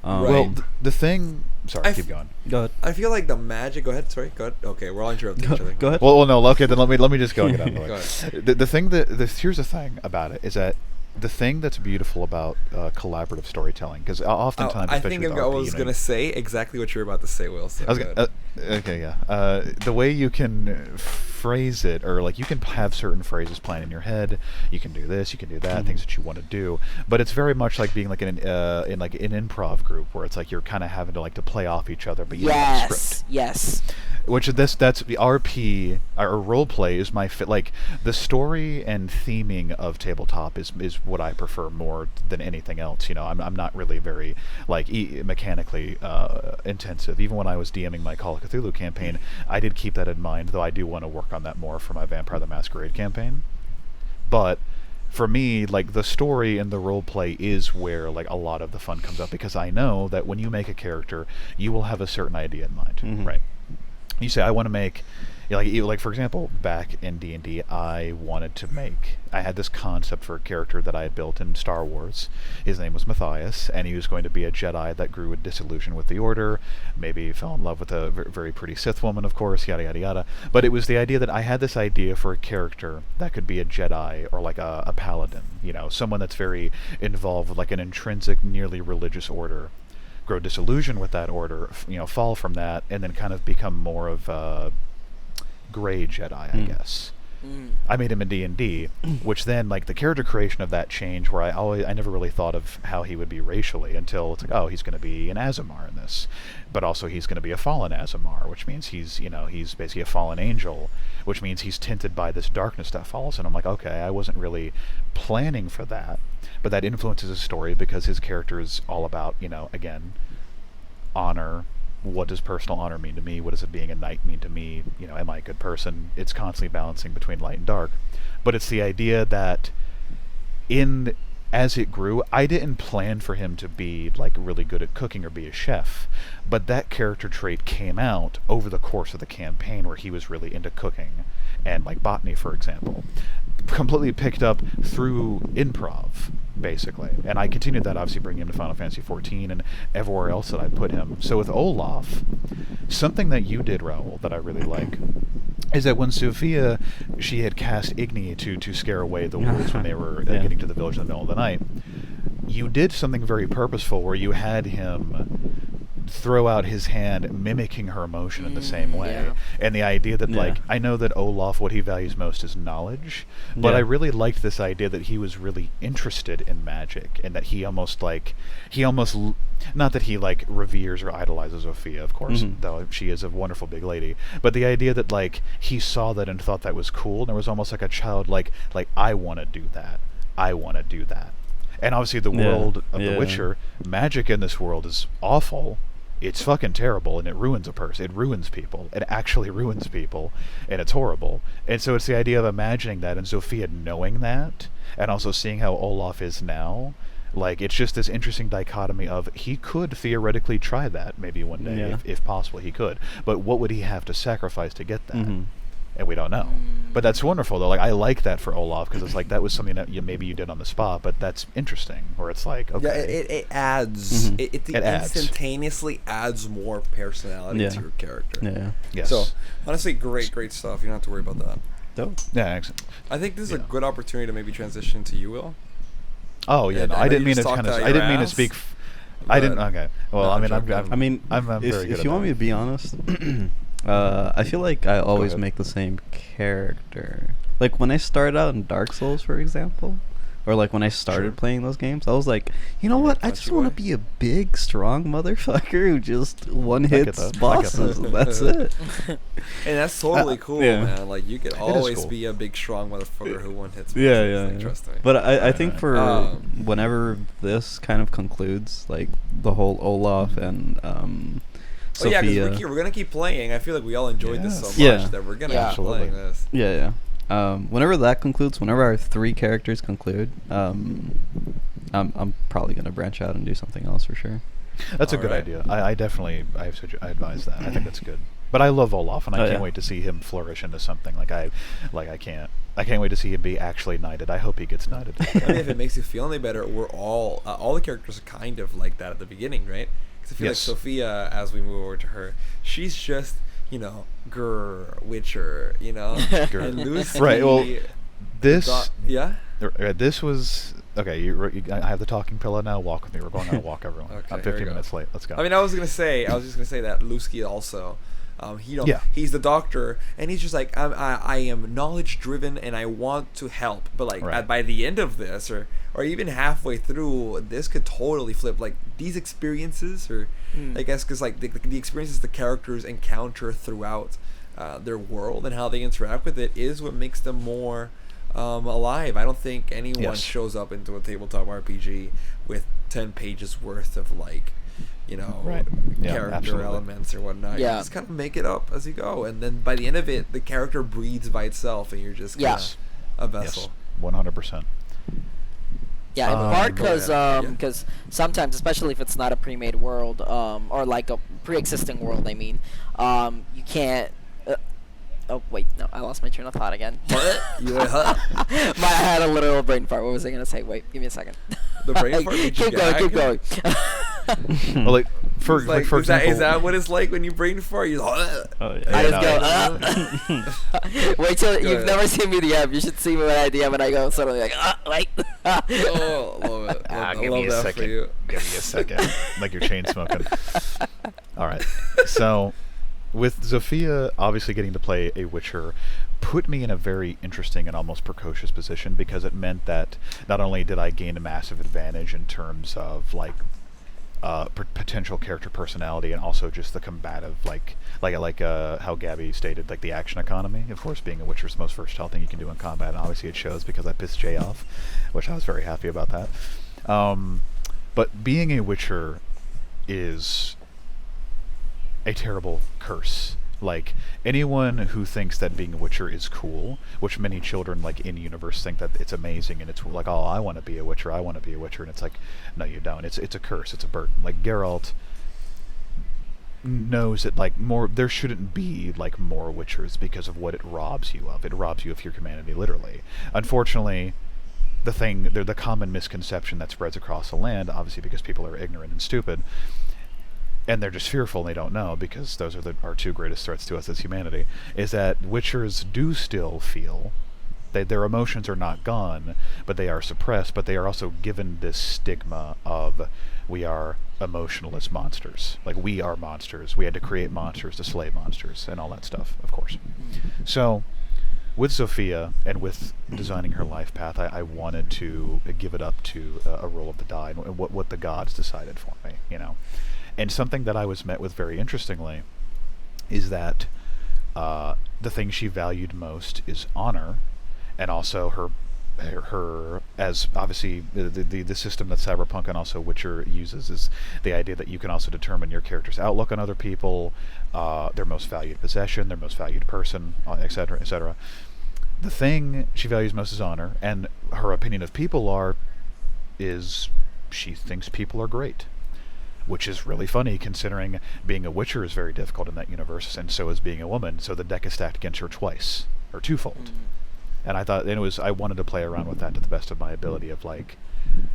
Right. Well, the thing. Sorry, keep going. Go ahead. I feel like the magic. Go ahead. Sorry. Go ahead. Okay, we're all interrupting each other. Go ahead. Well, no. Okay, then let me just go and get out of the way. Go ahead. The thing here's the thing about it is that the thing that's beautiful about collaborative storytelling, because oftentimes, I especially think with I RP, was gonna say exactly what you were about to say, Will. So I was go gonna, ahead. okay, yeah. The way you can phrase it, or like you can have certain phrases planned in your head. You can do this, you can do that, things that you want to do. But it's very much like being like in like an improv group, where it's like you're kind of having to play off each other, but you don't have a script. Yes. Which that's the RP or role play is my like the story and theming of tabletop is what I prefer more than anything else. I'm not really very like mechanically intensive. Even when I was DMing my Call of Cthulhu campaign, I did keep that in mind, though I do want to work on that more for my Vampire the Masquerade campaign. But for me, like, the story and the role play is where like a lot of the fun comes up, because I know that when you make a character, you will have a certain idea in mind, right? You say, I want to make, like for example, back in D&D, I had this concept for a character that I had built in Star Wars. His name was Matthias, and he was going to be a Jedi that grew a disillusion with the Order, maybe fell in love with a very pretty Sith woman, of course, yada yada yada. But it was the idea that I had this idea for a character that could be a Jedi or like a paladin, someone that's very involved with like an intrinsic, nearly religious order, grow disillusioned with that order, fall from that, and then kind of become more of a gray Jedi, I guess. I made him in D&D, which then, like, the character creation of that change, where I never really thought of how he would be racially until it's like, oh, he's going to be an Azamar in this, but also he's going to be a fallen Azamar, which means he's basically a fallen angel, which means he's tinted by this darkness that falls. And I'm like, okay, I wasn't really planning for that, but that influences his story, because his character is all about, again, honor. What does personal honor mean to me? What does it being a knight mean to me? You know, am I a good person? It's constantly balancing between light and dark. But it's the idea that as it grew, I didn't plan for him to be like really good at cooking or be a chef, but that character trait came out over the course of the campaign where he was really into cooking and like botany, for example. Completely picked up through improv, basically. And I continued that, obviously bringing him to Final Fantasy XIV and everywhere else that I put him. So with Olaf, something that you did, Raoul, that I really like, is that when Sophia, she had cast Igni to scare away the wolves when they were getting to the village in the middle of the night, you did something very purposeful where you had him throw out his hand mimicking her emotion in the same way. Yeah. And the idea that, like, I know that Olaf, what he values most is knowledge, but I really liked this idea that he was really interested in magic, and that he almost, not that he, like, reveres or idolizes Sophia, of course, though she is a wonderful big lady, but the idea that, like, he saw that and thought that was cool, and there was almost like a child, like I want to do that. I want to do that. And obviously the world of The Witcher, magic in this world is awful. It's fucking terrible, and it ruins a person. It ruins people. It actually ruins people, and it's horrible. And so it's the idea of imagining that, and Sophia knowing that, and also seeing how Olaf is now. Like, it's just this interesting dichotomy of he could theoretically try that maybe one day, if possible he could. But what would he have to sacrifice to get that? And we don't know. But that's wonderful, though. Like, I like that for Olaf, because it's like that was something that maybe you did on the spot, but that's interesting. Where it's like, okay, yeah, it adds. It adds. Instantaneously adds more personality to your character. Yeah. Yes. So honestly, great stuff. You don't have to worry about that. Dope. Yeah, excellent. I think this is a good opportunity to maybe transition to you, Will. Oh yeah, no, I didn't mean to kind of. I didn't mean to speak. I didn't. Okay. Well, No, I mean, I'm I'm very good if at you want that. me to be honest, I feel like I always make the same character. Like when I started out in Dark Souls, for example, or like when I started playing those games, I was like, you know what? I just want to be a big, strong motherfucker who just one-hits bosses, and that's it. And that's totally cool, man. Like, you could always cool. be a big, strong motherfucker who one-hits bosses. Yeah. Trust me. But I think for whenever this kind of concludes, like the whole Olaf and Sophia. Oh yeah, because we're gonna keep playing. I feel like we all enjoyed this so much that we're gonna keep playing this. Yeah. Whenever that concludes, whenever our 3 characters conclude, I'm probably gonna branch out and do something else for sure. That's a good idea. I definitely I advise that. I think that's good. But I love Olaf, and I can't wait to see him flourish into something. I can't wait to see him be actually knighted. I hope he gets knighted. I mean, if it makes you feel any better, we're all the characters are kind of like that at the beginning, right? Because I feel like Sophia, as we move over to her, she's just, Witcher, and Lucy. Right. Well, this this was okay. I have the talking pillow now. Walk with me. We're going on a walk, everyone. Okay, I'm 15 minutes late. Let's go. I mean, I was just gonna say that Lusky also. He's the doctor, and he's just like, I am knowledge driven, and I want to help. But like by the end of this, or even halfway through, this could totally flip. Like these experiences, or I guess because like the experiences the characters encounter throughout their world and how they interact with it is what makes them more alive. I don't think anyone shows up into a tabletop RPG with 10 pages worth of like. Character elements or whatnot. You just kind of make it up as you go, and then by the end of it, the character breathes by itself, and you're just a vessel. 100%. Yeah, in part because sometimes, especially if it's not a pre-made world, or like a pre-existing world, I mean, you can't. Oh wait, no, I lost my train of thought again. What? I had a literal brain fart. What was I gonna say? Wait, give me a second. The brain fart. Keep going. Well, like for example, is that what it's like when you brain fart? You I just go. Wait till you've never seen me DM. You should see me when I DM and I go suddenly like wait. Oh, love it. Give me a second. Give me a second. Like you're chain smoking. All right. So, with Sophia obviously getting to play a Witcher, put me in a very interesting and almost precocious position, because it meant that not only did I gain a massive advantage in terms of like potential character personality, and also just the combative, like how Gabby stated, like the action economy. Of course, being a Witcher is the most versatile thing you can do in combat, and obviously it shows because I pissed Jay off, which I was very happy about that. But being a Witcher is a terrible curse. Like, anyone who thinks that being a Witcher is cool, which many children, like, in universe think that it's amazing, and it's like, oh, I want to be a Witcher, and it's like, no, you don't. It's a curse, it's a burden. Like, Geralt knows that, like, there shouldn't be, like, more Witchers because of what it robs you of. It robs you of your humanity, literally. Unfortunately, the common misconception that spreads across the land, obviously because people are ignorant and stupid, and they're just fearful and they don't know, because those are our two greatest threats to us as humanity, is that Witchers do still feel. Their emotions are not gone, but they are suppressed, but they are also given this stigma of, we are emotionless monsters. Like, we are monsters. We had to create monsters to slay monsters, and all that stuff, of course. So, with Sophia, and with designing her life path, I wanted to give it up to a roll of the die, and what the gods decided for me, you know. And something that I was met with very interestingly is that the thing she valued most is honor, and also her as obviously the system that Cyberpunk and also Witcher uses is the idea that you can also determine your character's outlook on other people, their most valued possession, their most valued person, etc., etc. The thing she values most is honor, and her opinion of people is she thinks people are great. Which is really funny, considering being a Witcher is very difficult in that universe, and so is being a woman, so the deck is stacked against her twice, or twofold. And I thought, I wanted to play around with that to the best of my ability, of like,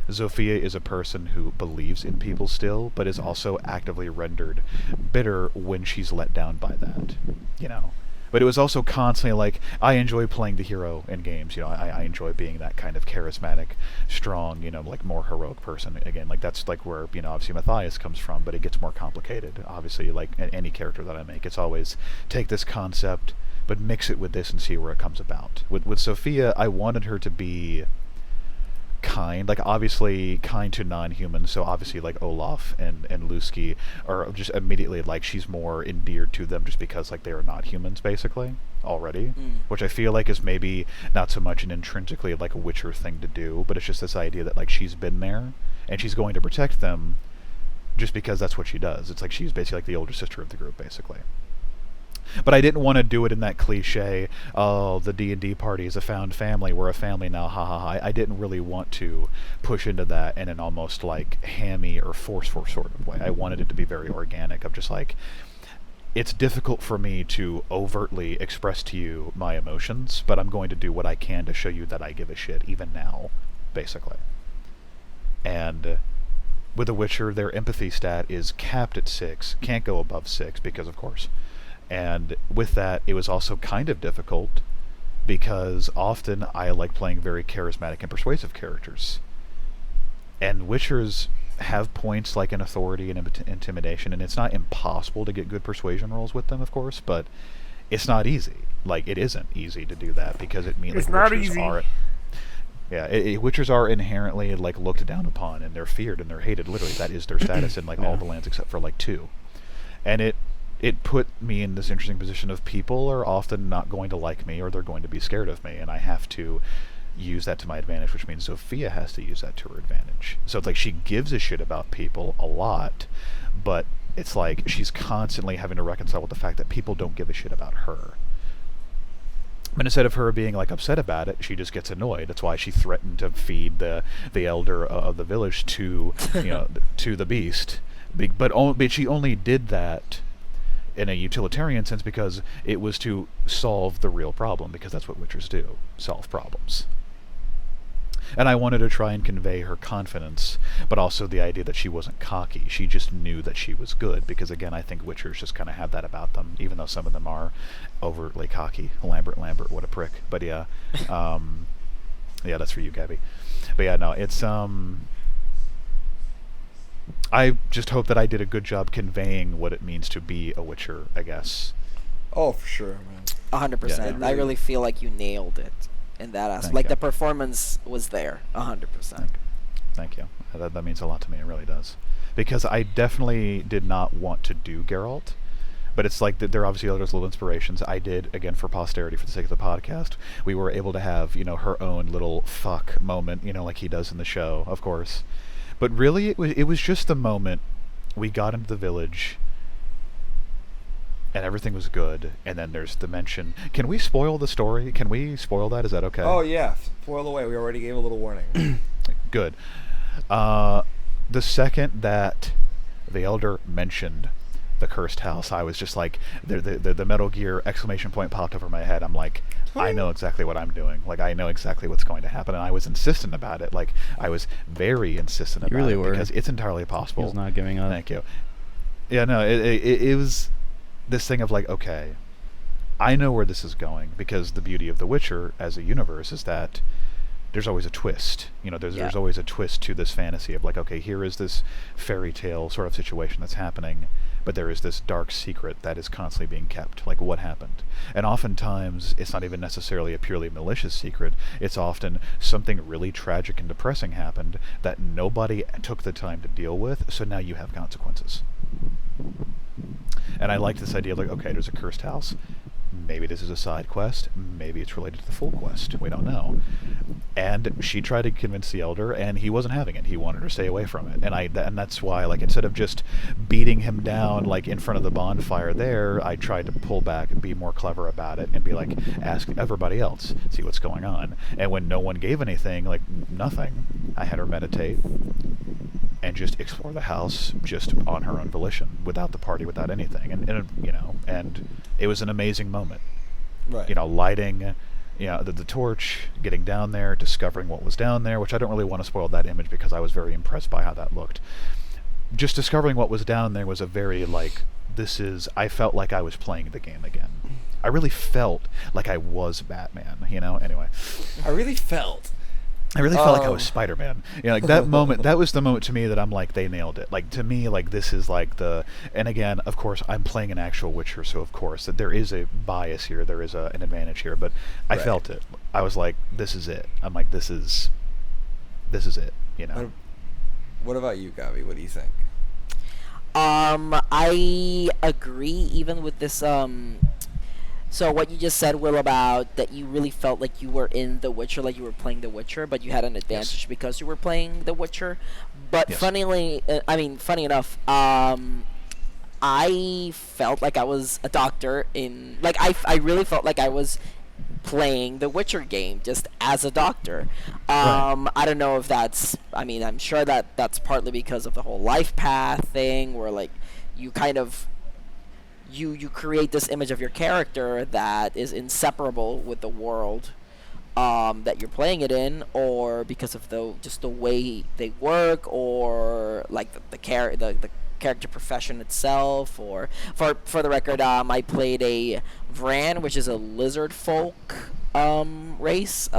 Zofia is a person who believes in people still, but is also actively rendered bitter when she's let down by that, you know. But it was also constantly like, I enjoy playing the hero in games, you know, I enjoy being that kind of charismatic, strong, you know, like more heroic person. Again, like that's like where, you know, obviously Matthias comes from, but it gets more complicated. Obviously, like any character that I make, it's always take this concept, but mix it with this and see where it comes about. With Sophia, I wanted her to be kind, like obviously kind to non-humans, so obviously like Olaf and Lusky are just immediately like she's more endeared to them just because like they are not humans basically already, which I feel like is maybe not so much an intrinsically like a Witcher thing to do, but it's just this idea that like she's been there and she's going to protect them just because that's what she does. It's like she's basically like the older sister of the group basically. But I didn't want to do it in that cliche, oh, the D&D party is a found family, we're a family now, ha ha ha. I didn't really want to push into that in an almost like hammy or forceful sort of way. I wanted it to be very organic, of just like, it's difficult for me to overtly express to you my emotions, but I'm going to do what I can to show you that I give a shit, even now, basically. And with The Witcher, their empathy stat is capped at 6, can't go above 6, because of course. And with that, it was also kind of difficult, because often I like playing very charismatic and persuasive characters. And Witchers have points like an authority and intimidation, and it's not impossible to get good persuasion rolls with them, of course, but it's not easy. Like, it isn't easy to do that, because it means it's like, not Witchers easy. Witchers are inherently like looked down upon, and they're feared and they're hated. Literally, that is their status in like all the lands except for like 2. And it put me in this interesting position of people are often not going to like me, or they're going to be scared of me, and I have to use that to my advantage, which means Sophia has to use that to her advantage. So it's like she gives a shit about people a lot, but it's like she's constantly having to reconcile with the fact that people don't give a shit about her. But instead of her being like upset about it, she just gets annoyed. That's why she threatened to feed the elder of the village to to the beast. But she only did that in a utilitarian sense because it was to solve the real problem, because that's what Witchers do, solve problems. And I wanted to try and convey her confidence, but also the idea that she wasn't cocky. She just knew that she was good, because again, I think Witchers just kind of have that about them, even though some of them are overtly cocky. Lambert, what a prick. But yeah, yeah, that's for you, Gabby. But yeah, no, it's I just hope that I did a good job conveying what it means to be a Witcher, I guess. Oh, for sure, man. 100%. I really feel like you nailed it in that aspect. Like, the performance was there, 100%. Thank you. That means a lot to me. It really does. Because I definitely did not want to do Geralt, but it's like there are obviously other little inspirations. I did, again, for posterity, for the sake of the podcast, we were able to have, her own little fuck moment, like he does in the show, of course. But really, it was just the moment we got into the village, and everything was good, and then there's the mention. Can we spoil the story? Can we spoil that? Is that okay? Oh yeah, spoil away. We already gave a little warning. Good. The second that the elder mentioned the cursed house, I was just like, the Metal Gear exclamation point popped over my head. I'm like, I know exactly what I'm doing. Like, I know exactly what's going to happen, and I was insistent about it. Like, I was very insistent about really it were. because it's entirely possible. He was not giving up. Thank you. Yeah, no, it was this thing of like, okay, I know where this is going, because the beauty of The Witcher as a universe is that there's always a twist. You know, there's always a twist to this fantasy of like, okay, here is this fairy tale sort of situation that's happening, but there is this dark secret that is constantly being kept. Like, what happened? And oftentimes, it's not even necessarily a purely malicious secret. It's often something really tragic and depressing happened that nobody took the time to deal with, so now you have consequences. And I like this idea of like, okay, there's a cursed house. Maybe this is a side quest. Maybe it's related to the full quest. We don't know. And she tried to convince the elder, and he wasn't having it. He wanted her to stay away from it. And that's why, like, instead of just beating him down, like, in front of the bonfire there, I tried to pull back and be more clever about it and be like, ask everybody else, see what's going on. And when no one gave anything, like, nothing, I had her meditate and just explore the house just on her own volition, without the party, without anything. And you know, and it was an amazing moment. Right. You know, lighting, you know, the torch, getting down there, discovering what was down there, which I don't really want to spoil that image because I was very impressed by how that looked. Just discovering what was down there was a very, like, I felt like I was playing the game again. I really felt like I was Batman, you know? Anyway. I really felt like I was Spider-Man. You know, like that moment, that was the moment to me that I'm like, they nailed it. Like, to me, like, this is like and again, of course, I'm playing an actual Witcher, so of course, that there is a bias here, there is an advantage here, but I felt it. I was like, this is it. I'm like, this is it, you know? What about you, Gavi? What do you think? I agree even with this, so what you just said, Will, about that you really felt like you were in The Witcher, like you were playing The Witcher, but you had an advantage because you were playing The Witcher. But funny enough, I felt like I was a doctor in, like, I really felt like I was playing the Witcher game just as a doctor. I don't know if that's, I mean, I'm sure that that's partly because of the whole Lifepath thing, where, like, you kind of you create this image of your character that is inseparable with the world that you're playing it in, or because of the way they work, or like the character profession itself. Or for the record, I played a Vran, which is a lizard folk race.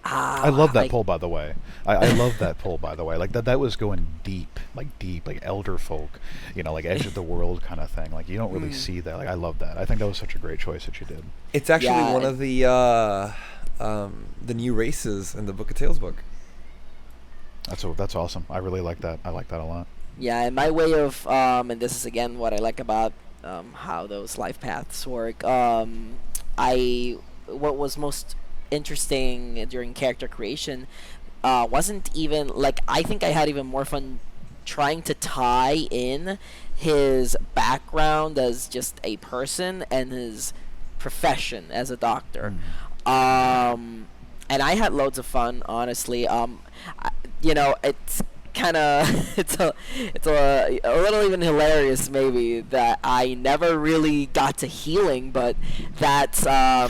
I love that poll, by the way. I love that poll, by the way. Like, that was going deep, like elder folk, you know, like edge of the world kind of thing. Like, you don't really see that. Like, I love that. I think that was such a great choice that you did. It's actually one of the new races in the Book of Tales book. That's awesome. I really like that. I like that a lot. Yeah, and my way of and this is again what I like about how those life paths work. What was most interesting during character creation wasn't even, like, I think I had even more fun trying to tie in his background as just a person and his profession as a doctor. And I had loads of fun, honestly. You know, it's kind of it's a little even hilarious maybe that I never really got to healing, but that's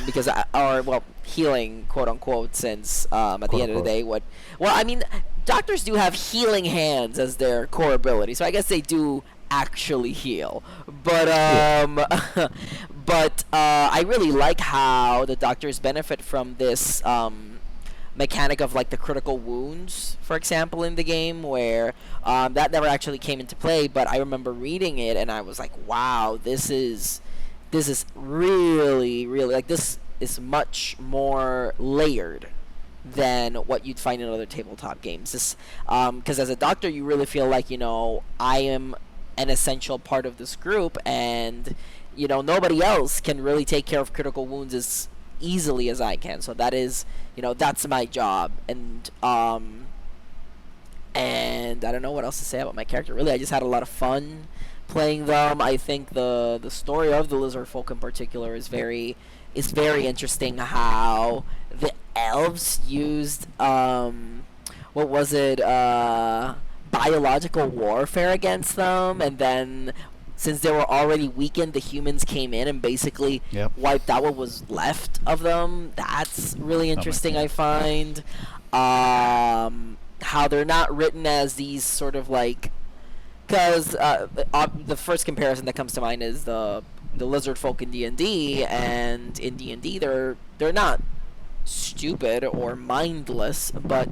because healing, quote unquote, since at the end of the day, I mean, doctors do have healing hands as their core ability, so I guess they do actually heal. But I really like how the doctors benefit from this mechanic of, like, the critical wounds, for example, in the game, where that never actually came into play, but I remember reading it and I was like, wow, this is really, really, like, this is much more layered than what you'd find in other tabletop games. This, because as a doctor, you really feel like, you know, I am an essential part of this group, and, you know, nobody else can really take care of critical wounds as easily as I can. So that is, you know, that's my job. And I don't know what else to say about my character. Really, I just had a lot of fun playing them. I think the story of the lizard folk in particular is very interesting. How the elves used what was it, biological warfare against them, and then since they were already weakened, the humans came in and basically wiped out what was left of them. That's really interesting, I find. How they're not written as these sort of like, because the first comparison that comes to mind is the lizard folk in D&D, and in D&D they're not stupid or mindless, but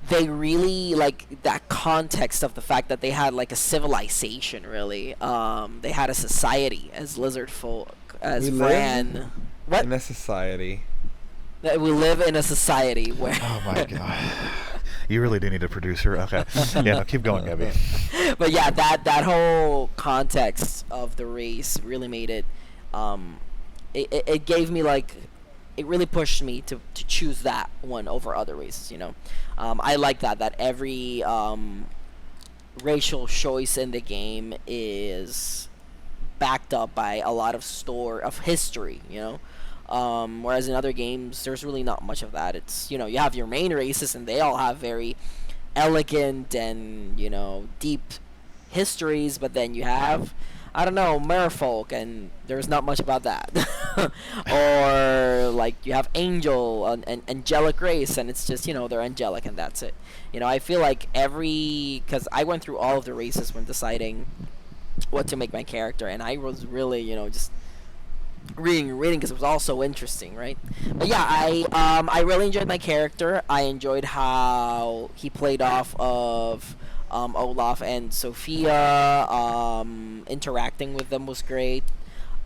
they really like that context of the fact that they had like a civilization, really. They had a society as lizard folk, as Fran. What? In a society. That we live in a society where. Oh my god. You really do need a producer. Okay. Yeah, no, keep going, Gabby. But yeah, that whole context of the race really made it. It gave me like. It really pushed me to choose that one over other races, you know. I like that every racial choice in the game is backed up by a lot of history, you know. Whereas in other games, there's really not much of that. It's, you know, you have your main races and they all have very elegant and, you know, deep histories, but then you have, I don't know, merfolk, and there's not much about that. Or like you have angel and angelic race, and it's just, you know, they're angelic and that's it. You know, I feel like because I went through all of the races when deciding what to make my character, and I was really, you know, just reading because it was all so interesting, right? But yeah, I really enjoyed my character. I enjoyed how he played off of Olaf and Sophia. Interacting with them was great.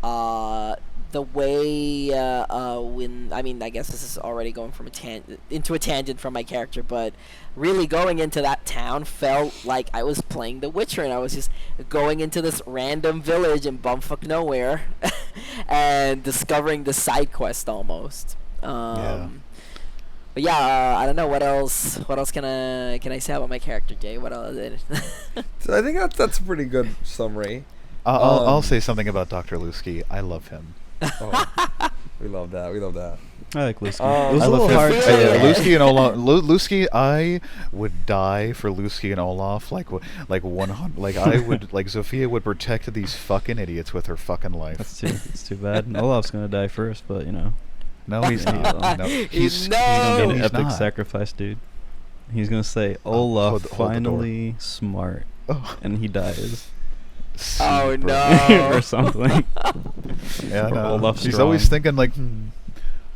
The way I guess this is already going from into a tangent from my character, but really going into that town felt like I was playing The Witcher, and I was just going into this random village in bumfuck nowhere and discovering the side quest almost. Yeah. But yeah, I don't know what else can I say about my character, Jay? What else? So I think that's a pretty good summary. I'll say something about Dr. Lusky. I love him. Oh, we love that. I like Lusky. I It was a little him. hard. Lusky and Olaf. Lusky, I would die for Lusky and Olaf. Like 100. Like I would. Like Sophia would protect these fucking idiots with her fucking life. It's too bad. Olaf's gonna die first, but you know. No, he's not. No, he's gonna be an he's epic not. sacrifice, dude. He's gonna say, Olaf hold the door. finally smart, and he dies. Oh Super. no. Or something. Yeah, Or no. Olaf He's strong. always thinking like,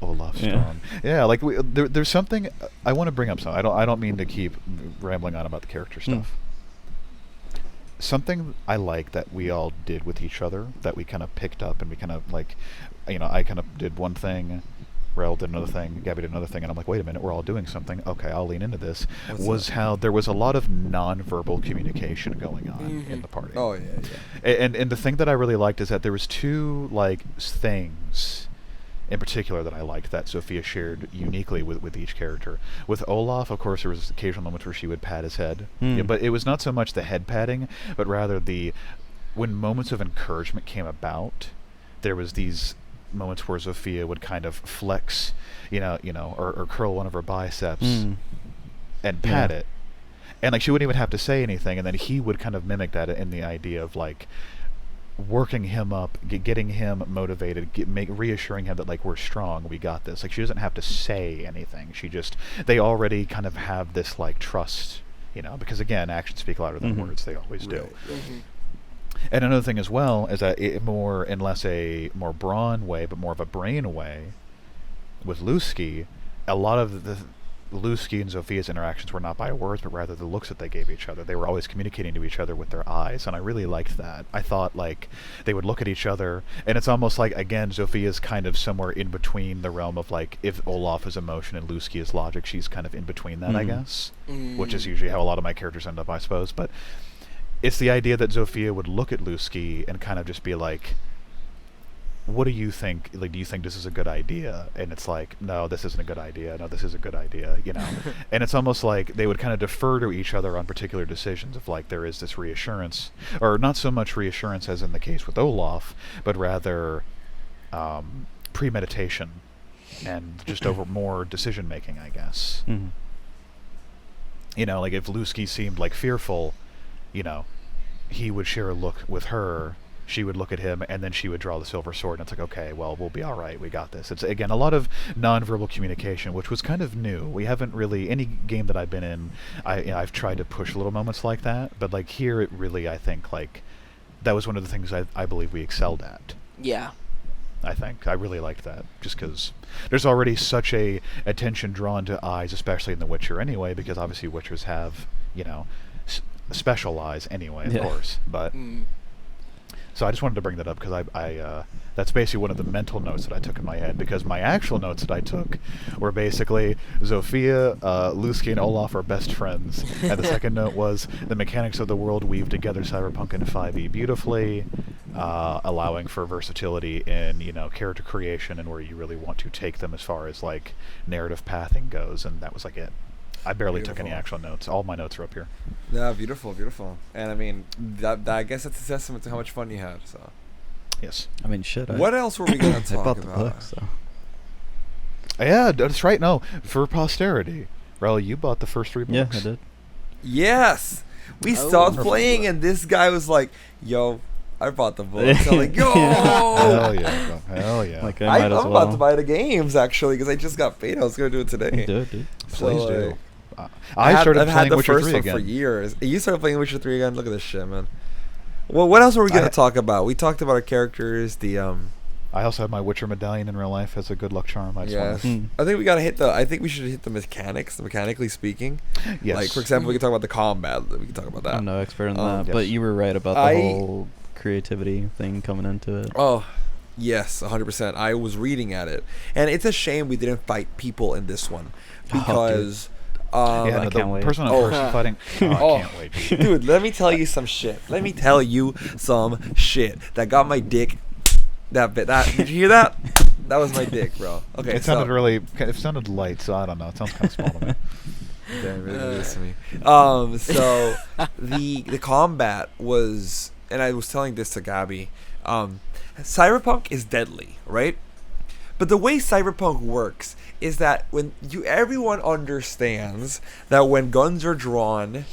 Olaf Yeah. strong. Yeah, like there's something I want to bring up. Something I don't mean to keep rambling on about the character stuff. Something I like that we all did with each other, that we kind of picked up, and we kind of like, you know, I kind of did one thing, Rel did another thing, Gabby did another thing, and I'm like, wait a minute, we're all doing something. Okay, I'll lean into this. Was how there was a lot of non-verbal communication going on in the party. Oh yeah. And the thing that I really liked is that there was two like things in particular that I liked that Sophia shared uniquely with each character. With Olaf, of course, there was occasional moments where she would pat his head, yeah, but it was not so much the head patting, but rather when moments of encouragement came about, there was these moments where Sophia would kind of flex, or curl one of her biceps and pat it, and like she wouldn't even have to say anything, and then he would kind of mimic that in the idea of like working him up, getting him motivated, reassuring him that like we're strong, we got this. Like she doesn't have to say anything. They already kind of have this like trust, because again, actions speak louder than words. They always do. Mm-hmm. And another thing as well is that less a more brawn way, but more of a brain way, with Lusky, a lot of the Lusky and Sophia's interactions were not by words, but rather the looks that they gave each other. They were always communicating to each other with their eyes, and I really liked that. I thought, like, they would look at each other, and it's almost like, again, Sophia's kind of somewhere in between the realm of, like, if Olaf is emotion and Lusky is logic, she's kind of in between that, I guess, which is usually how a lot of my characters end up, I suppose, but it's the idea that Sophia would look at Lusky and kind of just be like, what do you think? Like, do you think this is a good idea? And it's like, no, this isn't a good idea. No, this is a good idea. You know, and it's almost like they would kind of defer to each other on particular decisions. If like there is this reassurance, or not so much reassurance as in the case with Olaf, but rather premeditation and just over more decision making, I guess. Mm-hmm. You know, like if Lusky seemed like fearful, you know, he would share a look with her. She would look at him, and then she would draw the silver sword, and it's like, okay, well, we'll be all right. We got this. It's, again, a lot of nonverbal communication, which was kind of new. We haven't really, any game that I've been in, I've tried to push little moments like that, but, like, here it really, I think, like, that was one of the things I believe we excelled at. Yeah. I think. I really liked that, just because there's already such a attention drawn to eyes, especially in The Witcher anyway, because obviously Witchers have, you know, special eyes anyway, of course, but... So I just wanted to bring that up because I that's basically one of the mental notes that I took in my head, because my actual notes that I took were basically Zofia, Lusky, and Olaf are best friends. And the second note was the mechanics of the world weave together Cyberpunk and 5e beautifully, allowing for versatility in, you know, character creation and where you really want to take them as far as like narrative pathing goes. And that was like it. I barely took any actual notes. All my notes are up here. Yeah, beautiful, beautiful. And I mean, that I guess that's a testament to how much fun you had. So. Yes. I mean, shit. What else were we gonna talk I bought the about? book, so. Yeah, that's right. No, for posterity. Riley, you bought the first 3 books. Yeah, I did. Yes, we stopped playing, and this guy was like, "Yo, I bought the book." So I'm like, "Yo, Hell yeah, bro. Hell yeah." Like I might as I'm well. about to buy the games actually because I just got paid. I was gonna do it today. Do it, dude. Please So, do. like, I've had playing the Witcher first 3 one again. for years. You started playing Witcher 3 again. Look at this shit, man. Well, what else were we gonna talk about? We talked about our characters. I also have my Witcher medallion in real life as a good luck charm. I just Yes. wanna- I think we gotta hit the. I think we should hit the mechanics. Mechanically speaking, Yes. like for example, we can talk about the combat. We can talk about that. I'm no expert in Um, that, but yes. you were right about the whole creativity thing coming into it. Oh, yes, 100%. I was reading at it, and it's a shame we didn't fight people in this one because. yeah, I no, can't the wait. person fighting. Oh, I can't wait. Dude. Dude, let me tell you some shit. Let me tell you some shit that got my dick. That bit. That did you hear that? That was my dick, bro. Okay, It sounded really. It sounded light, so I don't know. It sounds kind of small to me. Damn, really is to me. So the combat was, and I was telling this to Gabby. Cyberpunk is deadly, right? But the way Cyberpunk works is that everyone understands that when guns are drawn,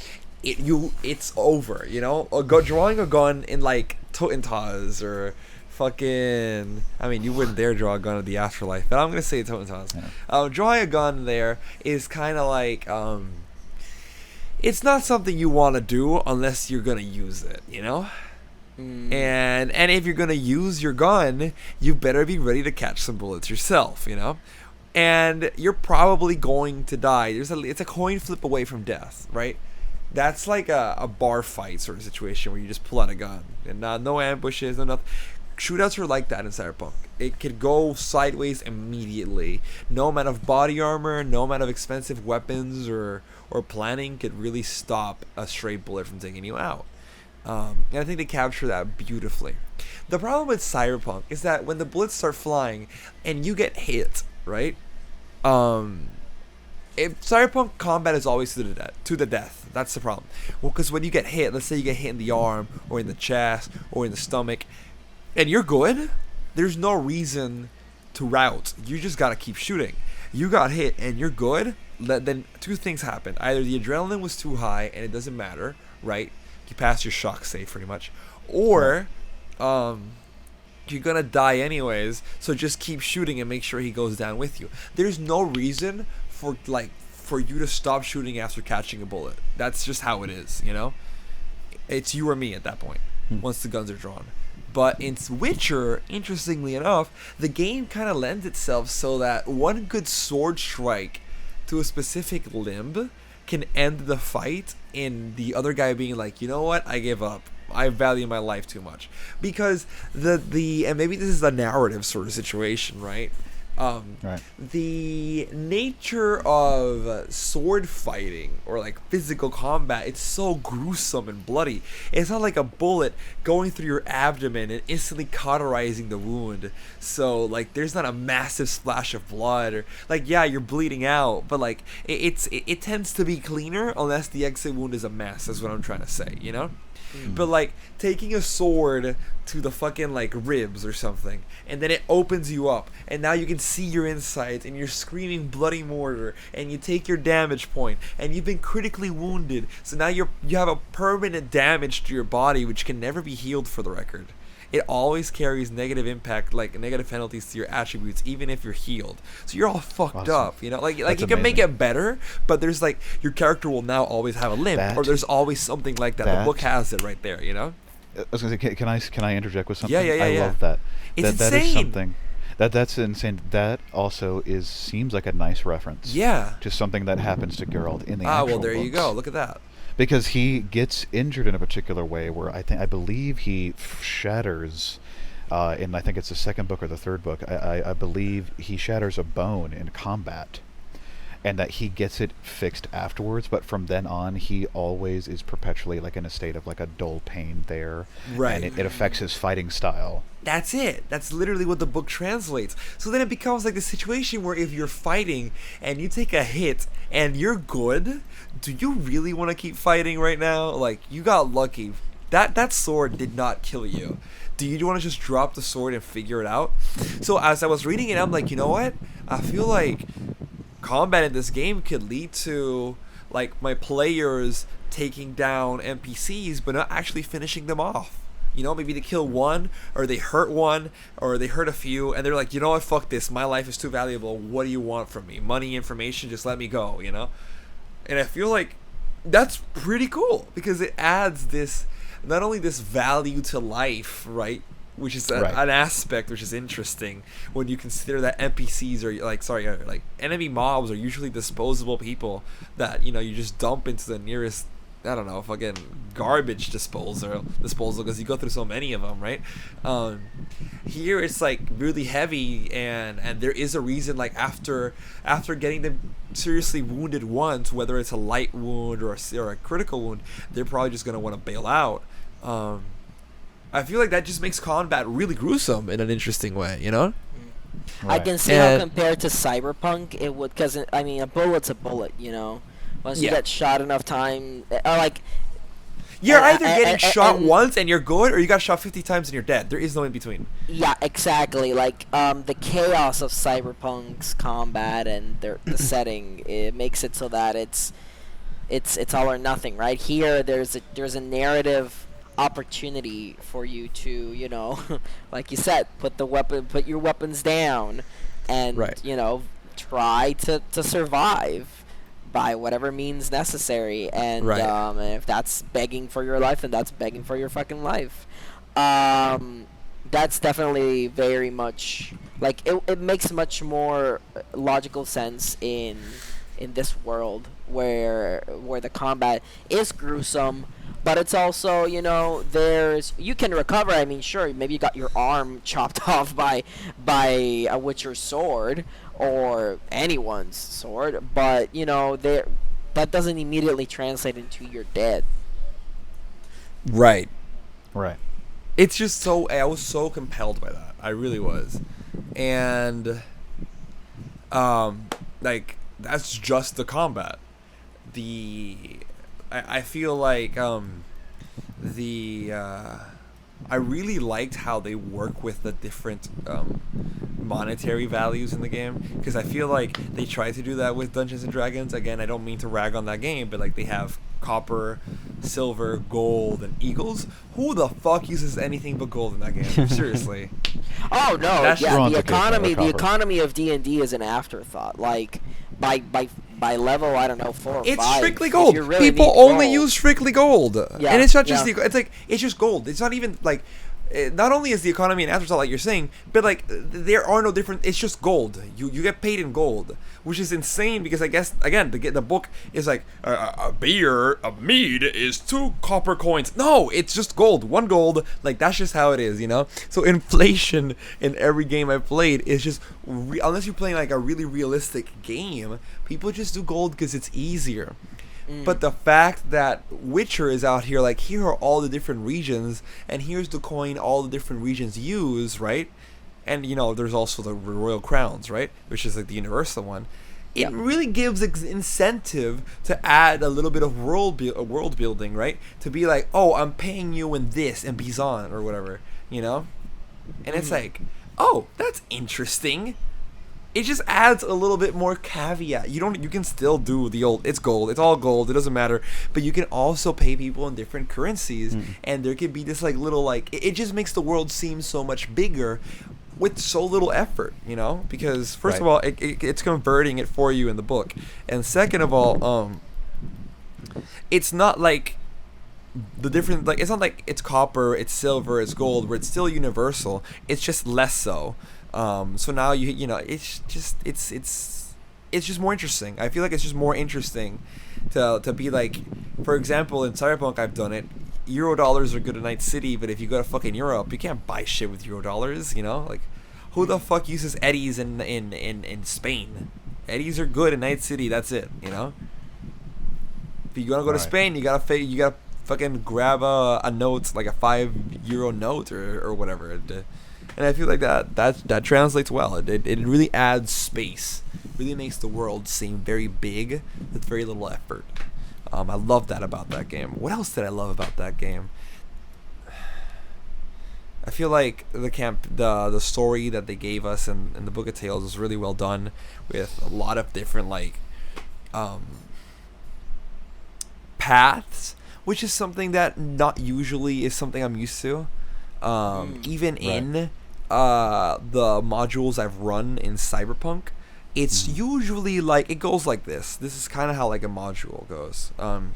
it's over. You know, drawing a gun in like Totentas or fucking. I mean, you wouldn't dare draw a gun in the afterlife, but I'm gonna say Totentas. Yeah. Drawing a gun there is kind of like it's not something you want to do unless you're gonna use it. You know. And if you're gonna use your gun, you better be ready to catch some bullets yourself, you know. And you're probably going to die. It's a coin flip away from death, right? That's like a bar fight sort of situation where you just pull out a gun and no ambushes, no nothing. Shootouts are like that in Cyberpunk. It could go sideways immediately. No amount of body armor, no amount of expensive weapons or planning could really stop a stray bullet from taking you out. And I think they capture that beautifully. The problem with Cyberpunk is that when the bullets start flying and you get hit, right? If Cyberpunk combat is always to the death. That's the problem. Well, because when you get hit, let's say you get hit in the arm or in the chest or in the stomach, and you're good, there's no reason to rout. You just gotta keep shooting. You got hit and you're good, then two things happen. Either the adrenaline was too high and it doesn't matter, right? You pass your shock save pretty much, or you're gonna die anyways, so just keep shooting and make sure he goes down with you. There's no reason for you to stop shooting after catching a bullet. That's just how it is, you know. It's you or me at that point once the guns are drawn. But in Witcher, interestingly enough, the game kind of lends itself so that one good sword strike to a specific limb can end the fight in the other guy being like, you know what, I give up. I value my life too much. Because and maybe this is a narrative sort of situation, right? Right. The nature of sword fighting or like physical combat, it's so gruesome and bloody. It's not like a bullet going through your abdomen and instantly cauterizing the wound. So like there's not a massive splash of blood, or like, yeah, you're bleeding out, but like it tends to be cleaner unless the exit wound is a mess. That's what I'm trying to say, you know? But like taking a sword to the fucking like ribs or something, and then it opens you up, and now you can see your insides, and you're screaming bloody murder, and you take your damage point, and you've been critically wounded, so now you have a permanent damage to your body which can never be healed, for the record. It always carries negative impact, like negative penalties to your attributes, even if you're healed. So you're all fucked up, you know. Like you can make it better, but there's like your character will now always have a limp, or there's always something like that. The book has it right there, you know. I was gonna say, can I interject with something? Yeah. I love that. It's insane. That is something. That's insane. That also seems like a nice reference. Yeah. To something that happens to Geralt in the actual well, there books. You go. Look at that. Because he gets injured in a particular way where I believe he shatters, in I think it's the second book or the third book, I believe he shatters a bone in combat, and that he gets it fixed afterwards, but from then on he always is perpetually like in a state of like a dull pain there, right? And it affects his fighting style. That's it. That's literally what the book translates. So then it becomes like the situation where if you're fighting and you take a hit and you're good, do you really want to keep fighting right now? Like, you got lucky. That sword did not kill you. Do you want to just drop the sword and figure it out? So as I was reading it, I'm like, you know what? I feel like combat in this game could lead to like my players taking down NPCs but not actually finishing them off. You know, maybe they kill one, or they hurt one, or they hurt a few, and they're like, you know what, fuck this, my life is too valuable, what do you want from me? Money, information, just let me go, you know? And I feel like that's pretty cool, because it adds this, not only this value to life, right? Which is an aspect which is interesting when you consider that NPCs are like enemy mobs are usually disposable people that, you know, you just dump into the nearest, I don't know, fucking garbage disposal because you go through so many of them, right? Here it's like really heavy, and there is a reason, like after getting them seriously wounded once, whether it's a light wound or a critical wound, they're probably just gonna want to bail out. I feel like that just makes combat really gruesome in an interesting way, you know? Right. I can see how compared to Cyberpunk it would, because I mean a bullet's a bullet, you know. Once you get shot enough time, like you're either getting shot once and you're good, or you got shot 50 times and you're dead. There is no in between. Yeah, exactly. Like the chaos of Cyberpunk's combat and the setting, it makes it so that it's all or nothing, right? Here, there's a narrative opportunity for you to, you know, like you said, put your weapons down, and you know, try to survive by whatever means necessary, and if that's begging for your life, then that's begging for your fucking life. That's definitely very much like it makes much more logical sense in this world where the combat is gruesome, but it's also, you know, you can recover. I mean, sure, maybe you got your arm chopped off by a Witcher's sword or anyone's sword, but you know, that doesn't immediately translate into you're dead. Right. It's just I was so compelled by that. I really was. And like that's just the combat. I feel like I really liked how they work with the different monetary values in the game, because I feel like they try to do that with Dungeons and Dragons. Again, I don't mean to rag on that game, but like they have copper, silver, gold, and eagles. Who the fuck uses anything but gold in that game? Seriously. Oh no, the economy of D&D is an afterthought. Like by level, I don't know, 4 or 5. It's strictly gold. Really people only use strictly gold. Yeah, and it's not just it's just gold. It's not even like not only is the economy an afterthought, like you're saying, but like there are no different. It's just gold. You get paid in gold, which is insane because I guess again the book is like a mead is 2 copper coins. No, it's just gold, 1 gold. Like that's just how it is, you know. So inflation in every game I played is just unless you're playing like a really realistic game, people just do gold because it's easier. But the fact that Witcher is out here, like, here are all the different regions, and here's the coin all the different regions use, right? And, you know, there's also the Royal Crowns, right? Which is, like, the universal one. It really gives incentive to add a little bit of world building, right? To be like, oh, I'm paying you in this and Bizon, or whatever, you know? And it's like, oh, that's interesting. It just adds a little bit more caveat. You can still do the old, it's gold, it's all gold, it doesn't matter, but you can also pay people in different currencies, and there can be this like little like, it just makes the world seem so much bigger with so little effort, you know? Because first of all, it's converting it for you in the book, and second of all, it's not like the different, like, it's not like it's copper, it's silver, it's gold, where it's still universal, it's just less so. So now you know it's just more interesting. I feel like it's just more interesting to be like, for example, in Cyberpunk I've done it. Eurodollars are good in Night City, but if you go to fucking Europe, you can't buy shit with Eurodollars. You know, like who the fuck uses eddies in Spain? Eddies are good in Night City. That's it. You know. If you wanna go to Spain, you gotta fucking grab a note, like a €5 note or whatever. And I feel like that translates well. It really adds space. It really makes the world seem very big with very little effort. I love that about that game. What else did I love about that game? I feel like the story that they gave us in the Book of Tales was really well done, with a lot of different like paths, which is something that not usually is something I'm used to. Even in the modules I've run in Cyberpunk, it's usually like it goes like this. This is kind of how like a module goes. I'm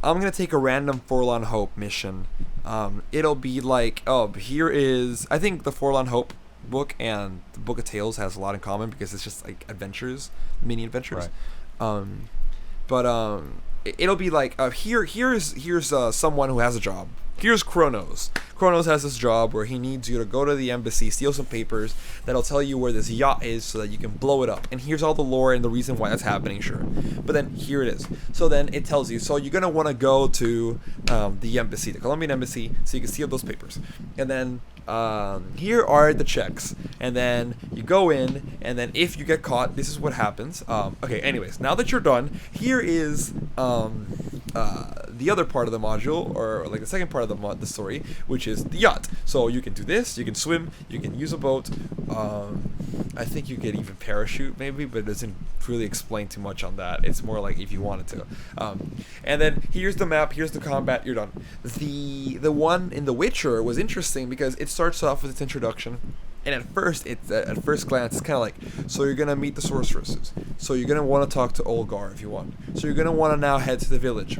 gonna take a random Forlorn Hope mission. It'll be like, oh, here is, I think the Forlorn Hope book and the Book of Tales has a lot in common because it's just like adventures, mini adventures. Right. It'll be like, here's someone who has a job. Here's Kronos. Kronos has this job where he needs you to go to the embassy, steal some papers that'll tell you where this yacht is so that you can blow it up. And here's all the lore and the reason why that's happening, sure. But then here it is. So then it tells you, so you're going to want to go to the embassy, the Colombian embassy, so you can steal those papers. And then here are the checks. And then you go in, and then if you get caught, this is what happens. Okay, anyways, now that you're done, here is the other part of the module, or like the second part of the story, which is the yacht. So you can do this, you can swim, you can use a boat. I think you can even parachute maybe, but it doesn't really explain too much on that. It's more like if you wanted to. And then here's the map, here's the combat, you're done. The one in The Witcher was interesting because it starts off with its introduction. And at first glance, it's kind of like, so you're going to meet the sorceresses. So you're going to want to talk to Olgar if you want. So you're going to want to now head to the village.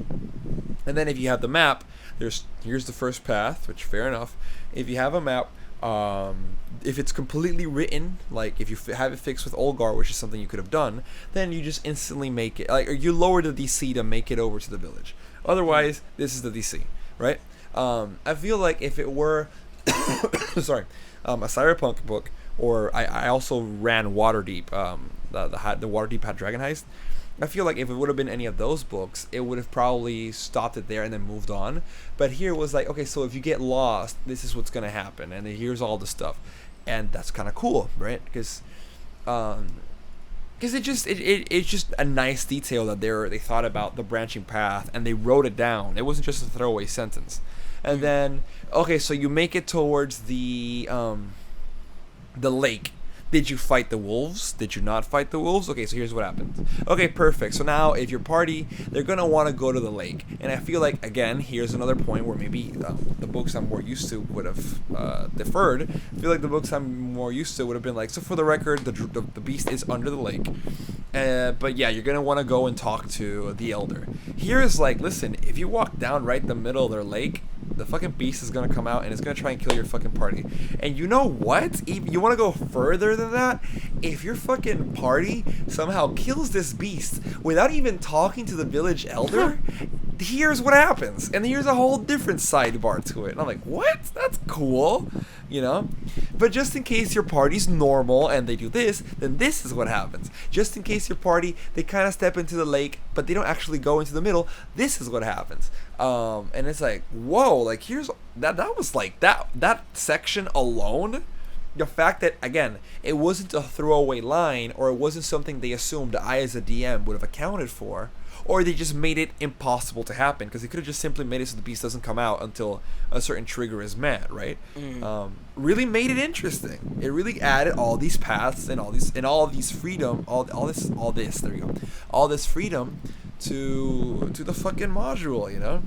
And then if you have the map, here's the first path, which fair enough. If you have a map, if it's completely written, like if you have it fixed with Olgar, which is something you could have done, then you just instantly make it, like, or you lower the DC to make it over to the village. Otherwise, this is the DC, right? I feel like if it were, sorry, a Cyberpunk book, or I also ran Waterdeep, the Waterdeep had Dragon Heist. I feel like if it would have been any of those books, it would have probably stopped it there and then moved on. But here it was like, okay, so if you get lost, this is what's gonna happen, and then here's all the stuff, and that's kind of cool, right? Because it's just a nice detail that they thought about the branching path and they wrote it down. It wasn't just a throwaway sentence. And then, okay, so you make it towards the lake. Did you fight the wolves? Did you not fight the wolves? Okay, so here's what happens. Okay, perfect. So now, if your party, they're going to want to go to the lake. And I feel like, again, here's another point where maybe the books I'm more used to would have deferred. I feel like the books I'm more used to would have been like, so for the record, the beast is under the lake. But yeah, you're going to want to go and talk to the elder. Here is like, listen, if you walk down right the middle of their lake, the fucking beast is gonna come out and it's gonna try and kill your fucking party. And you know what? You want to go further than that? If your fucking party somehow kills this beast without even talking to the village elder, here's what happens. And here's a whole different sidebar to it. And I'm like, what? That's cool, you know? But just in case your party's normal and they do this, then this is what happens. Just in case your party, they kind of step into the lake, but they don't actually go into the middle, this is what happens. And it's like, whoa, like here's that was like that section alone, the fact that, again, it wasn't a throwaway line, or it wasn't something they assumed I as a DM would have accounted for, or they just made it impossible to happen, because they could have just simply made it so the beast doesn't come out until a certain trigger is met, right? Really made it interesting. It really added all these paths and all this freedom to the fucking module, you know?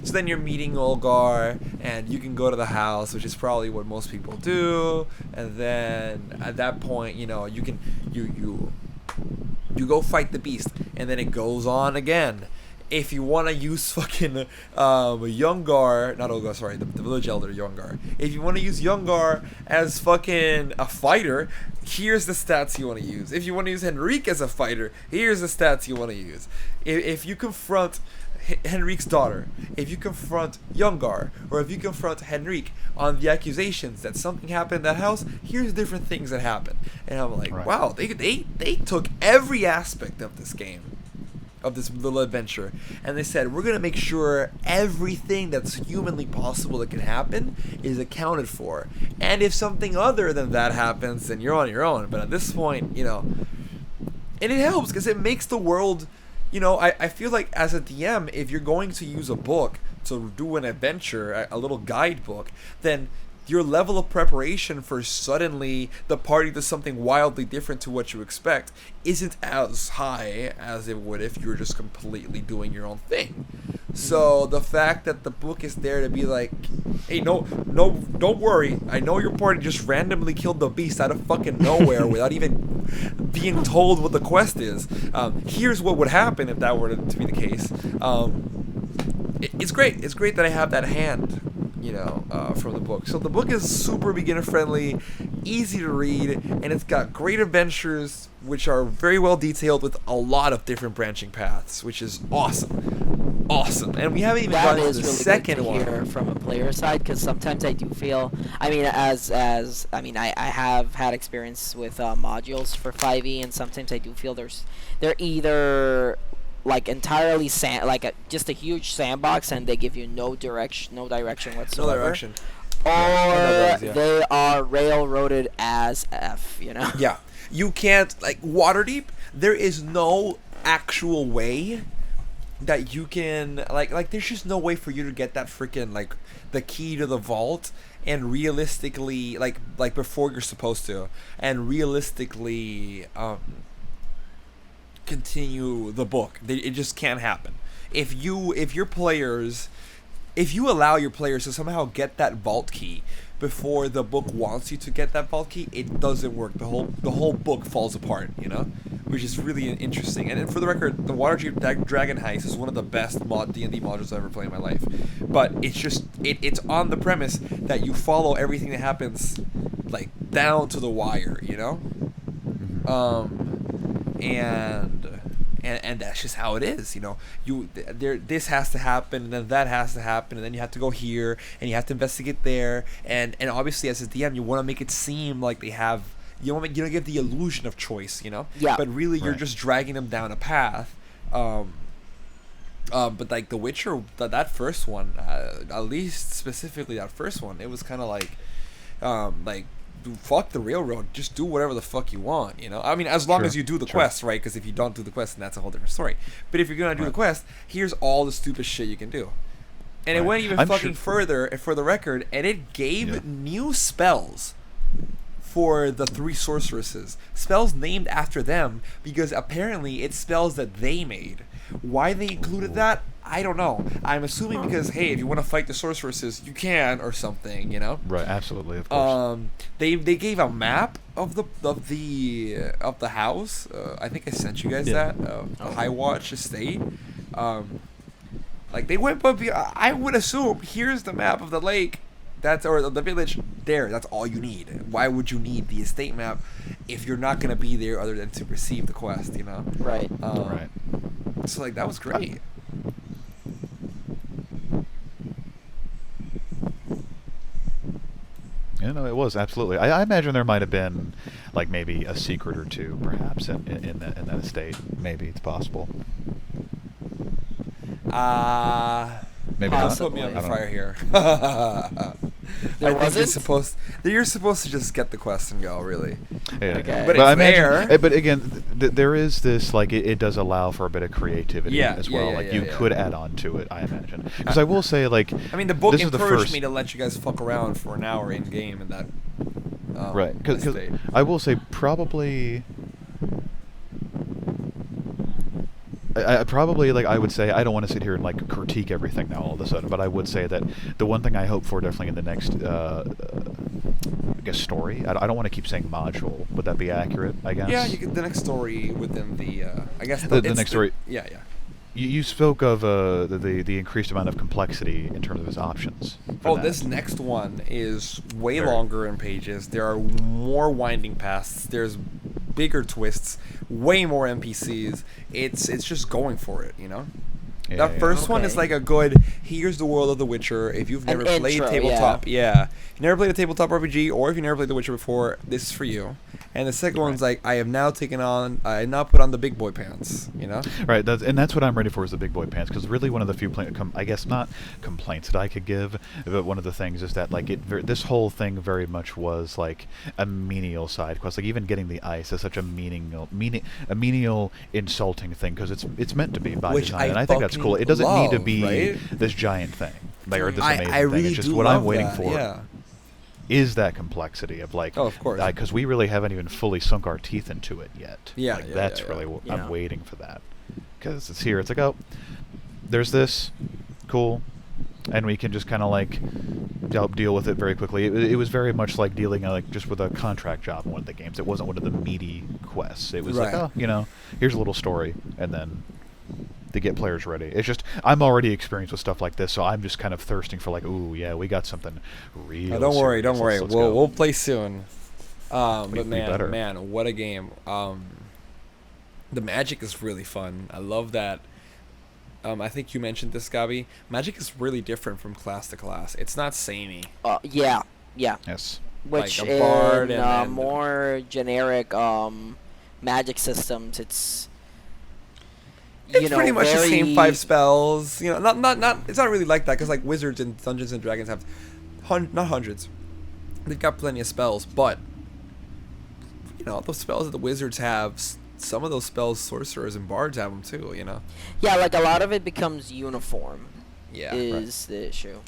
So then you're meeting Olgar, and you can go to the house, which is probably what most people do, and then at that point, you know, you can you go fight the beast, and then it goes on again. If you want to use fucking Youngar, not Olgar, sorry, the village elder Youngar. If you want to use Youngar as fucking a fighter, here's the stats you want to use. If you want to use Henrique as a fighter, here's the stats you want to use. If you confront Henrique's daughter, if you confront Youngar, or if you confront Henrique on the accusations that something happened in that house, here's different things that happen. And I'm like, right. Wow, they took every aspect of this game, of this little adventure, and they said, we're gonna make sure everything that's humanly possible that can happen is accounted for, and if something other than that happens, then you're on your own. But at this point, you know, and it helps because it makes the world, you know, I feel like as a DM, if you're going to use a book to do an adventure, a little guidebook, then your level of preparation for suddenly the party does something wildly different to what you expect isn't as high as it would if you were just completely doing your own thing. So the fact that the book is there to be like, hey, no, don't worry, I know your party just randomly killed the beast out of fucking nowhere without even being told what the quest is. Here's what would happen if that were to be the case. It's great. It's great that I have that hand, you know, from the book. So the book is super beginner friendly, easy to read, and it's got great adventures which are very well detailed with a lot of different branching paths, which is awesome. And we haven't even gotten to the really second good to one. hear from a player side, because sometimes I do feel, I mean, I have had experience with modules for 5e, and sometimes I do feel they're either like entirely just a huge sandbox, and they give you no direction whatsoever. No direction. Or they are railroaded as F, you know? Yeah. You can't, like, Waterdeep, there is no actual way that you can, like there's just no way for you to get that freaking, like, the key to the vault and realistically, like before you're supposed to, and realistically, continue the book. It just can't happen. If you allow your players to somehow get that vault key before the book wants you to get that vault key, it doesn't work. The whole book falls apart, you know, which is really interesting. And for the record, the Waterdeep Dragon Heist is one of the best D&D modules I've ever played in my life. But it's just it's on the premise that you follow everything that happens, like, down to the wire, you know. And that's just how it is, you know. This has to happen, and then that has to happen, and then you have to go here, and you have to investigate there, and obviously as a DM, you want to make it seem like they have, you don't give the illusion of choice, you know. Yeah. But really, you're just dragging them down a path. But like The Witcher, that first one, at least specifically that first one, it was kind of like fuck the railroad, just do whatever the fuck you want, you know. I mean, as long as you do the quest, right? Because if you don't do the quest, then that's a whole different story. But if you're gonna do the quest, here's all the stupid shit you can do. And it went even further, for the record, and it gave new spells for the 3 sorceresses, spells named after them, because apparently it's spells that they made. Why they included that, I don't know. I'm assuming because, hey, if you want to fight the sorceresses, you can, or something, you know. Right, absolutely, of course. They gave a map of the house. I think I sent you guys that. High Watch Estate. Like they went, but I would assume here's the map of the lake. Or the village there. That's all you need. Why would you need the estate map if you're not gonna be there other than to receive the quest? You know. Right. Right. So like that was great. You know, it was absolutely. I imagine there might have been, like maybe a secret or two, perhaps in that estate. Maybe it's possible. Maybe not. Put me on the I don't fire know. here. There I think wasn't? you're supposed to just get the quest and go, really. Yeah. Okay. But I it's imagine, there. but again, there is this like it does allow for a bit of creativity as well. Like you could add on to it, I imagine. Because I will say, like, I mean, the book this is the encouraged first, me to let you guys fuck around for an hour in game and that. right? Because estate. I will say probably. I probably, like, I would say, I don't want to sit here and like critique everything now all of a sudden, but I would say that the one thing I hope for definitely in the next, I guess, story. I don't want to keep saying module. Would that be accurate? I guess. Yeah, you get the next story within the. I guess The next story. Yeah. You spoke of the increased amount of complexity in terms of its options. for that. This next one is way Very. longer in pages. There are more winding paths. There's bigger twists, way more NPCs. It's just going for it, you know? Yeah, That yeah. first one is Okay. like a good, here's the world of The Witcher. If you've never An played intro, tabletop, If you never played a tabletop RPG, or if you never played The Witcher before, this is for you. And the second one's like, I have now put on the big boy pants, you know? Right, that's what I'm ready for is the big boy pants, because really one of the few, I guess not complaints that I could give, but one of the things is that like this whole thing very much was like a menial side quest. Like even getting the ice is such a menial, insulting thing because it's meant to be by Which design, I and I think that's cool. It doesn't need to be right? this giant thing, like, or this amazing I thing. really It's just do what love I'm waiting that, for. yeah. Is that complexity of like, Oh, of course. because we really haven't even fully sunk our teeth into it yet. Yeah, like yeah, that's yeah, really yeah. what Yeah. I'm waiting for that, because it's here. It's like, oh, there's this, cool, and we can just kind of like deal with it very quickly. It was very much like dealing like just with a contract job in one of the games. It wasn't one of the meaty quests. It was like, Right. oh, here's a little story, and then to get players ready. It's just I'm already experienced with stuff like this, so I'm just kind of thirsting for like, ooh, yeah, we got something real. Oh, don't worry. serious. Let's We'll go. play soon. But We better. man, what a game. The magic is really fun. I love that. I think you mentioned this, Gabi. Magic is really different from class to class. It's not samey. Yeah. Yes. Which Like a bard in and more generic magic systems, it's It's pretty much the same very- 5 spells. You know, not. It's not really like that because like wizards and Dungeons and Dragons have, not hundreds. They've got plenty of spells, but you know those spells that the wizards have. Some of those spells, sorcerers and bards have them too. You know. Yeah, like a lot of it becomes uniform. Yeah. Is the issue.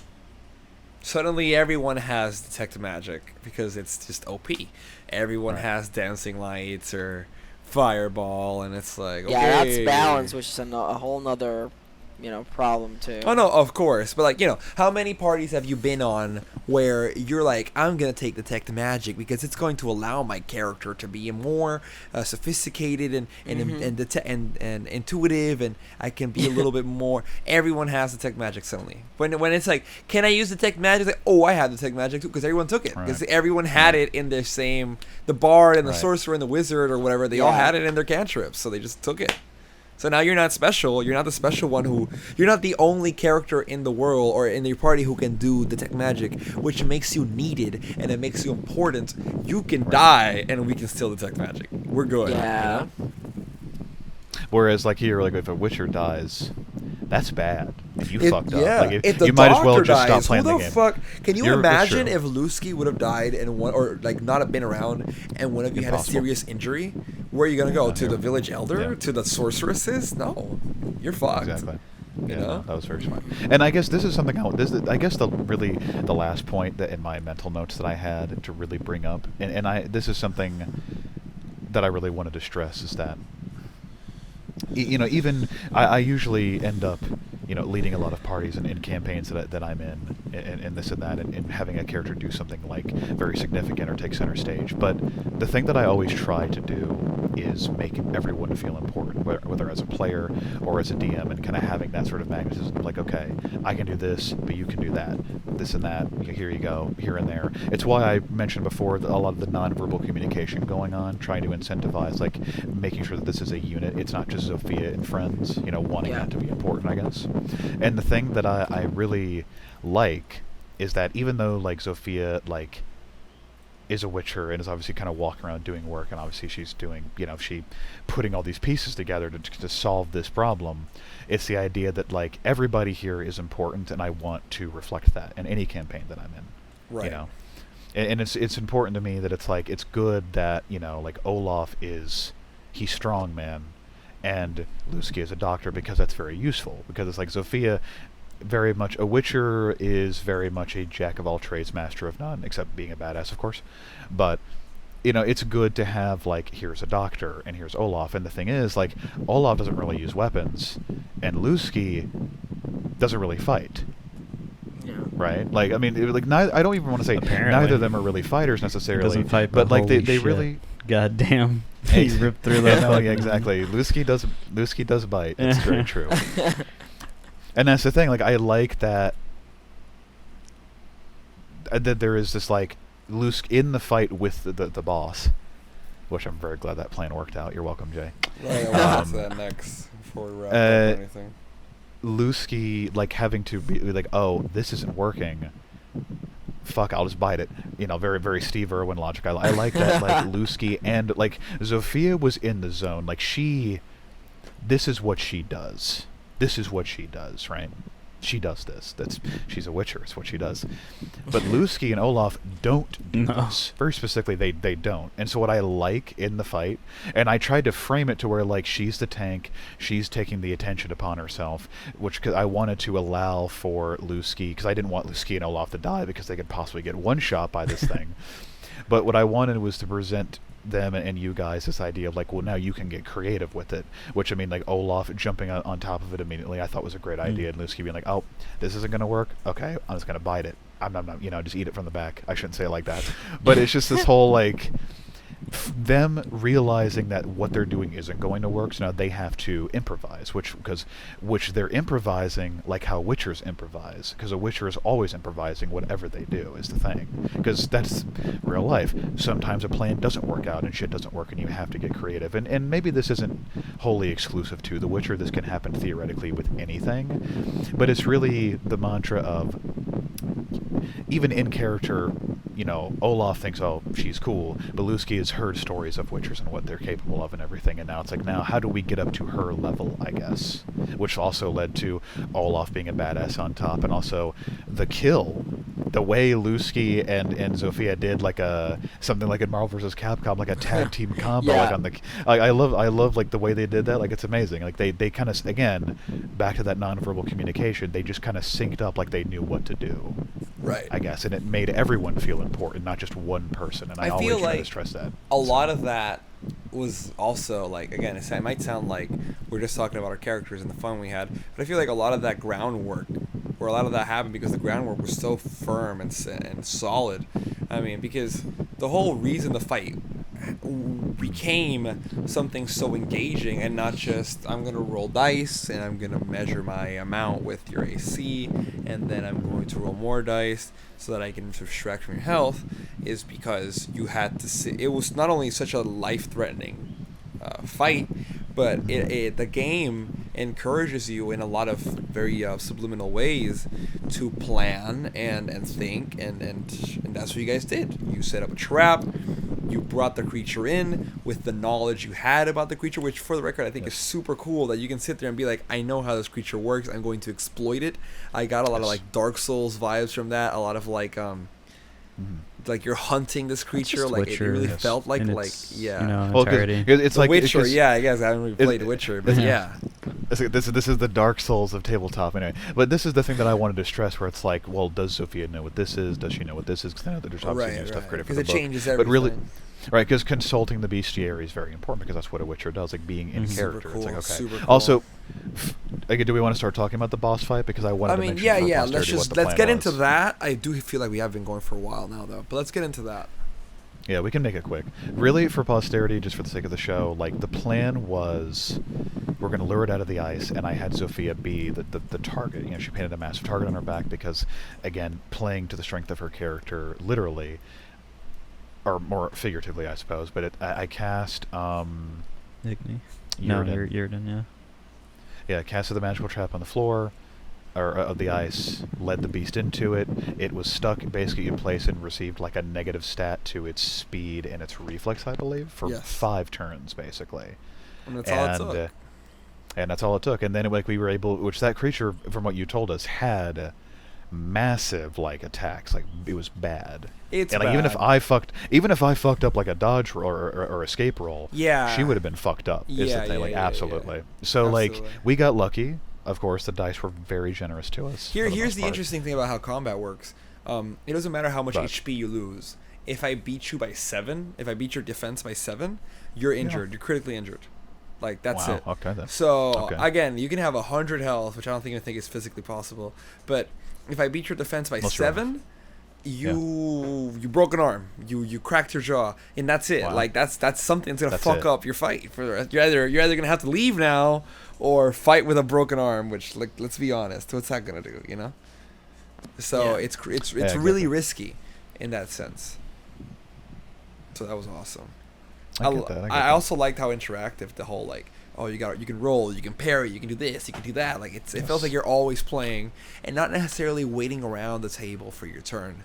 Suddenly everyone has detect magic because it's just OP. Everyone Right. has dancing lights or fireball, and it's like, okay. Yeah, that's balance, which is a whole nother, problem too. Oh no, of course, but like how many parties have you been on where you're like, I'm gonna take detect magic because it's going to allow my character to be more sophisticated and intuitive, and I can be a little bit more. Everyone has detect magic suddenly. When it's like, can I use detect magic? It's like, oh, I have detect magic too because everyone took it because Right. everyone had it in their same. The bard and the Right. sorcerer and the wizard or whatever, they all Yeah. had it in their cantrips, so they just took it. So now you're not special. You're not the special one you're not the only character in the world or in your party who can do detect magic, which makes you needed and it makes you important. You can die and we can still detect magic. We're good. Yeah. You know? Whereas like here, like if a Witcher dies, that's bad. If you fucked up, Yeah. like if the you might as well doctor just stop dies, playing who the the game. fuck? Can you It's imagine true. if Lusky would have died and or like not have been around and one of you had a Impossible. serious injury? Where are you gonna go? Yeah. To the village elder? Yeah. To the sorceresses? No, you're fucked. Exactly. You Yeah, know? that was very smart. And I guess this is something I guess the last point that in my mental notes that I had to really bring up, and this is something that I really wanted to stress is that even I usually end up leading a lot of parties in campaigns that I'm in and this and that, and having a character do something like very significant or take center stage. But the thing that I always try to do is make everyone feel important, whether as a player or as a DM, and kind of having that sort of magnetism, like, okay, I can do this, but you can do that, this and that, here you go, here and there. It's why I mentioned before that a lot of the nonverbal communication going on, trying to incentivize, like, making sure that this is a unit. It's not just Zofia and friends, wanting that to be important, I guess. And the thing that I really like is that even though, like, Zofia, like, is a witcher and is obviously kind of walking around doing work, and obviously she's doing, she putting all these pieces together to solve this problem, it's the idea that, like, everybody here is important, and I want to reflect that in any campaign that I'm in. Right. And it's important to me that it's, like, it's good that, like, Olaf he's strong, man, and Lusky is a doctor, because that's very useful, because it's like Zofia, very much a witcher, is very much a jack of all trades, master of none, except being a badass, of course. But it's good to have, like, here's a doctor and here's Olaf, and the thing is, like, Olaf doesn't really use weapons, and Lusky doesn't really fight. Yeah. Right? Like, I mean, like, I don't even want to say neither of them are really fighters necessarily. He doesn't fight, but like they shit. really. God damn. He ripped through that. Yeah, exactly. Lusky does bite. It's very true. And that's the thing, like, I like that there is this, like, Lusk in the fight with the boss, which I'm very glad that plan worked out. You're welcome, Jay. Right, we'll get to that next before we wrap up or anything. Lusky, like, having to be like, oh, this isn't working. Fuck, I'll just bite it. Very, very Steve Irwin logic. I like that, like, Lusky and, like, Zofia was in the zone. Like, this is what she does. This is what she does, right? She does this. She's a witcher. It's what she does. But Lusky and Olaf don't do this. Very specifically, they don't. And so what I like in the fight, and I tried to frame it to where, like, she's the tank, she's taking the attention upon herself, which, cause I wanted to allow for Lusky, because I didn't want Lusky and Olaf to die, because they could possibly get one shot by this thing. But what I wanted was to present them and you guys this idea of, like, well, now you can get creative with it, which, I mean, like, Olaf jumping on top of it immediately, I thought was a great idea, and Lusky being like, oh, this isn't going to work, okay, I'm just going to bite it, I'm not, just eat it from the back. I shouldn't say it like that, but it's just this whole, like, them realizing that what they're doing isn't going to work, so now they have to improvise, which they're improvising like how witchers improvise, because a witcher is always improvising whatever they do, is the thing, because that's real life. Sometimes a plan doesn't work out and shit doesn't work and you have to get creative, and maybe this isn't wholly exclusive to the Witcher, this can happen theoretically with anything, but it's really the mantra of, even in character, Olaf thinks, oh, she's cool, but Lusky has heard stories of witchers and what they're capable of and everything, and now it's like, now how do we get up to her level, I guess, which also led to Olaf being a badass on top, and also the kill, the way Lusky and Zofia did, like, something like in Marvel vs. Capcom, like a tag team combo, Yeah. like on the, I love like the way they did that, like, it's amazing, like they kind of, again, back to that nonverbal communication, they just kind of synced up, like they knew what to do, Right. I guess, and it made everyone feel important, not just one person, and I always feel try like to stress that. a lot of that was also, like, again, it might sound like we're just talking about our characters and the fun we had, but I feel like a lot of that groundwork, or a lot of that happened because the groundwork was so firm and solid. I mean, because the whole reason the fight became something so engaging, and not just, I'm going to roll dice and I'm going to measure my amount with your AC, and then I'm going to roll more dice so that I can subtract from your health, is because you had to see, it was not only such a life-threatening fight, but the game encourages you in a lot of very subliminal ways to plan and think, and that's what you guys did. You set up a trap, you brought the creature in with the knowledge you had about the creature, which, for the record, I think is super cool, that you can sit there and be like, I know how this creature works, I'm going to exploit it. I got a lot of, like, Dark Souls vibes from that, a lot of, like, like you're hunting this creature, like Witcher, it really felt like, yeah. You know, Well, entirety. it's The like Witcher, it's yeah, I guess I haven't really played The Witcher, but yeah. This is the Dark Souls of tabletop anyway. But this is the thing that I wanted to stress, where it's like, well, does Sophia know what this is? Does she know what this is? Because I know that there's obviously new stuff created for the book. Because it changes everything. But really, right? Because consulting the bestiary is very important, because that's what a Witcher does, like being in character. Cool, it's like, okay. super cool. Also, like, do we want to start talking about the boss fight? Because I wanted to mention for posterity let's get into that. I do feel like we have been going for a while now, though. But let's get into that. Yeah, we can make it quick. Really, for posterity, just for the sake of the show, like, the plan was we're going to lure it out of the ice, and I had Sophia be the target. You know, she painted a massive target on her back because, again, playing to the strength of her character, literally, or more figuratively, I suppose, but I cast... Igni. Yrden. No, Yrden, yeah. Yeah, casted the magical trap on the floor, or of the ice, led the beast into it. It was stuck basically in place and received like a negative stat to its speed and its reflex, I believe, for 5 turns basically. And that's all it took. And that's all it took. And then we were able, which that creature, from what you told us, had massive like attacks. Like, it was bad. It's and like, bad. even if I fucked up like a dodge roll or escape roll, she would have been fucked up. Is the thing. Absolutely. So like, we got lucky. Of course, the dice were very generous to us. Here's the interesting thing about how combat works. It doesn't matter how much HP you lose. If I beat you by 7, if I beat your defense by 7, you're injured. You're critically injured. Like, that's it. Okay, then. So, again, you can have 100 health, which I don't even think is physically possible. But if I beat your defense by 7, you broke an arm. You cracked your jaw, and that's it. Wow. Like, that's something that's gonna fuck up your fight for the rest. You're either gonna have to leave now or fight with a broken arm, which, like, let's be honest, what's that gonna do, you know? So it's really risky in that sense. So that was awesome. I also liked how interactive the whole, like, you can roll, you can parry, you can do this, you can do that. Like, it feels like you're always playing and not necessarily waiting around the table for your turn.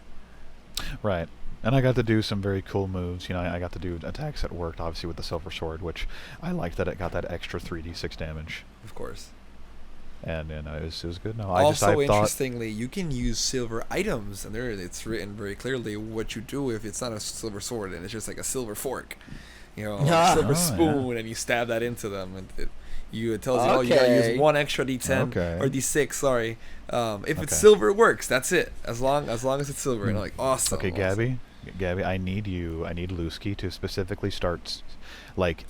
Right. And I got to do some very cool moves. You know, I got to do attacks that worked, obviously, with the Silver Sword, which I liked that it got that extra 3d6 damage. Of course. And it was good. No, Interestingly, you can use silver items, and it's written very clearly what you do if it's not a silver sword and it's just like a silver fork, you know, a silver spoon, and you stab that into them, and it tells you, you gotta use 1 extra d10 or d6. Sorry, if it's silver, it works. That's it. As long as it's silver, and like awesome. Okay, awesome. Gabby, I need Lusky to specifically start, like.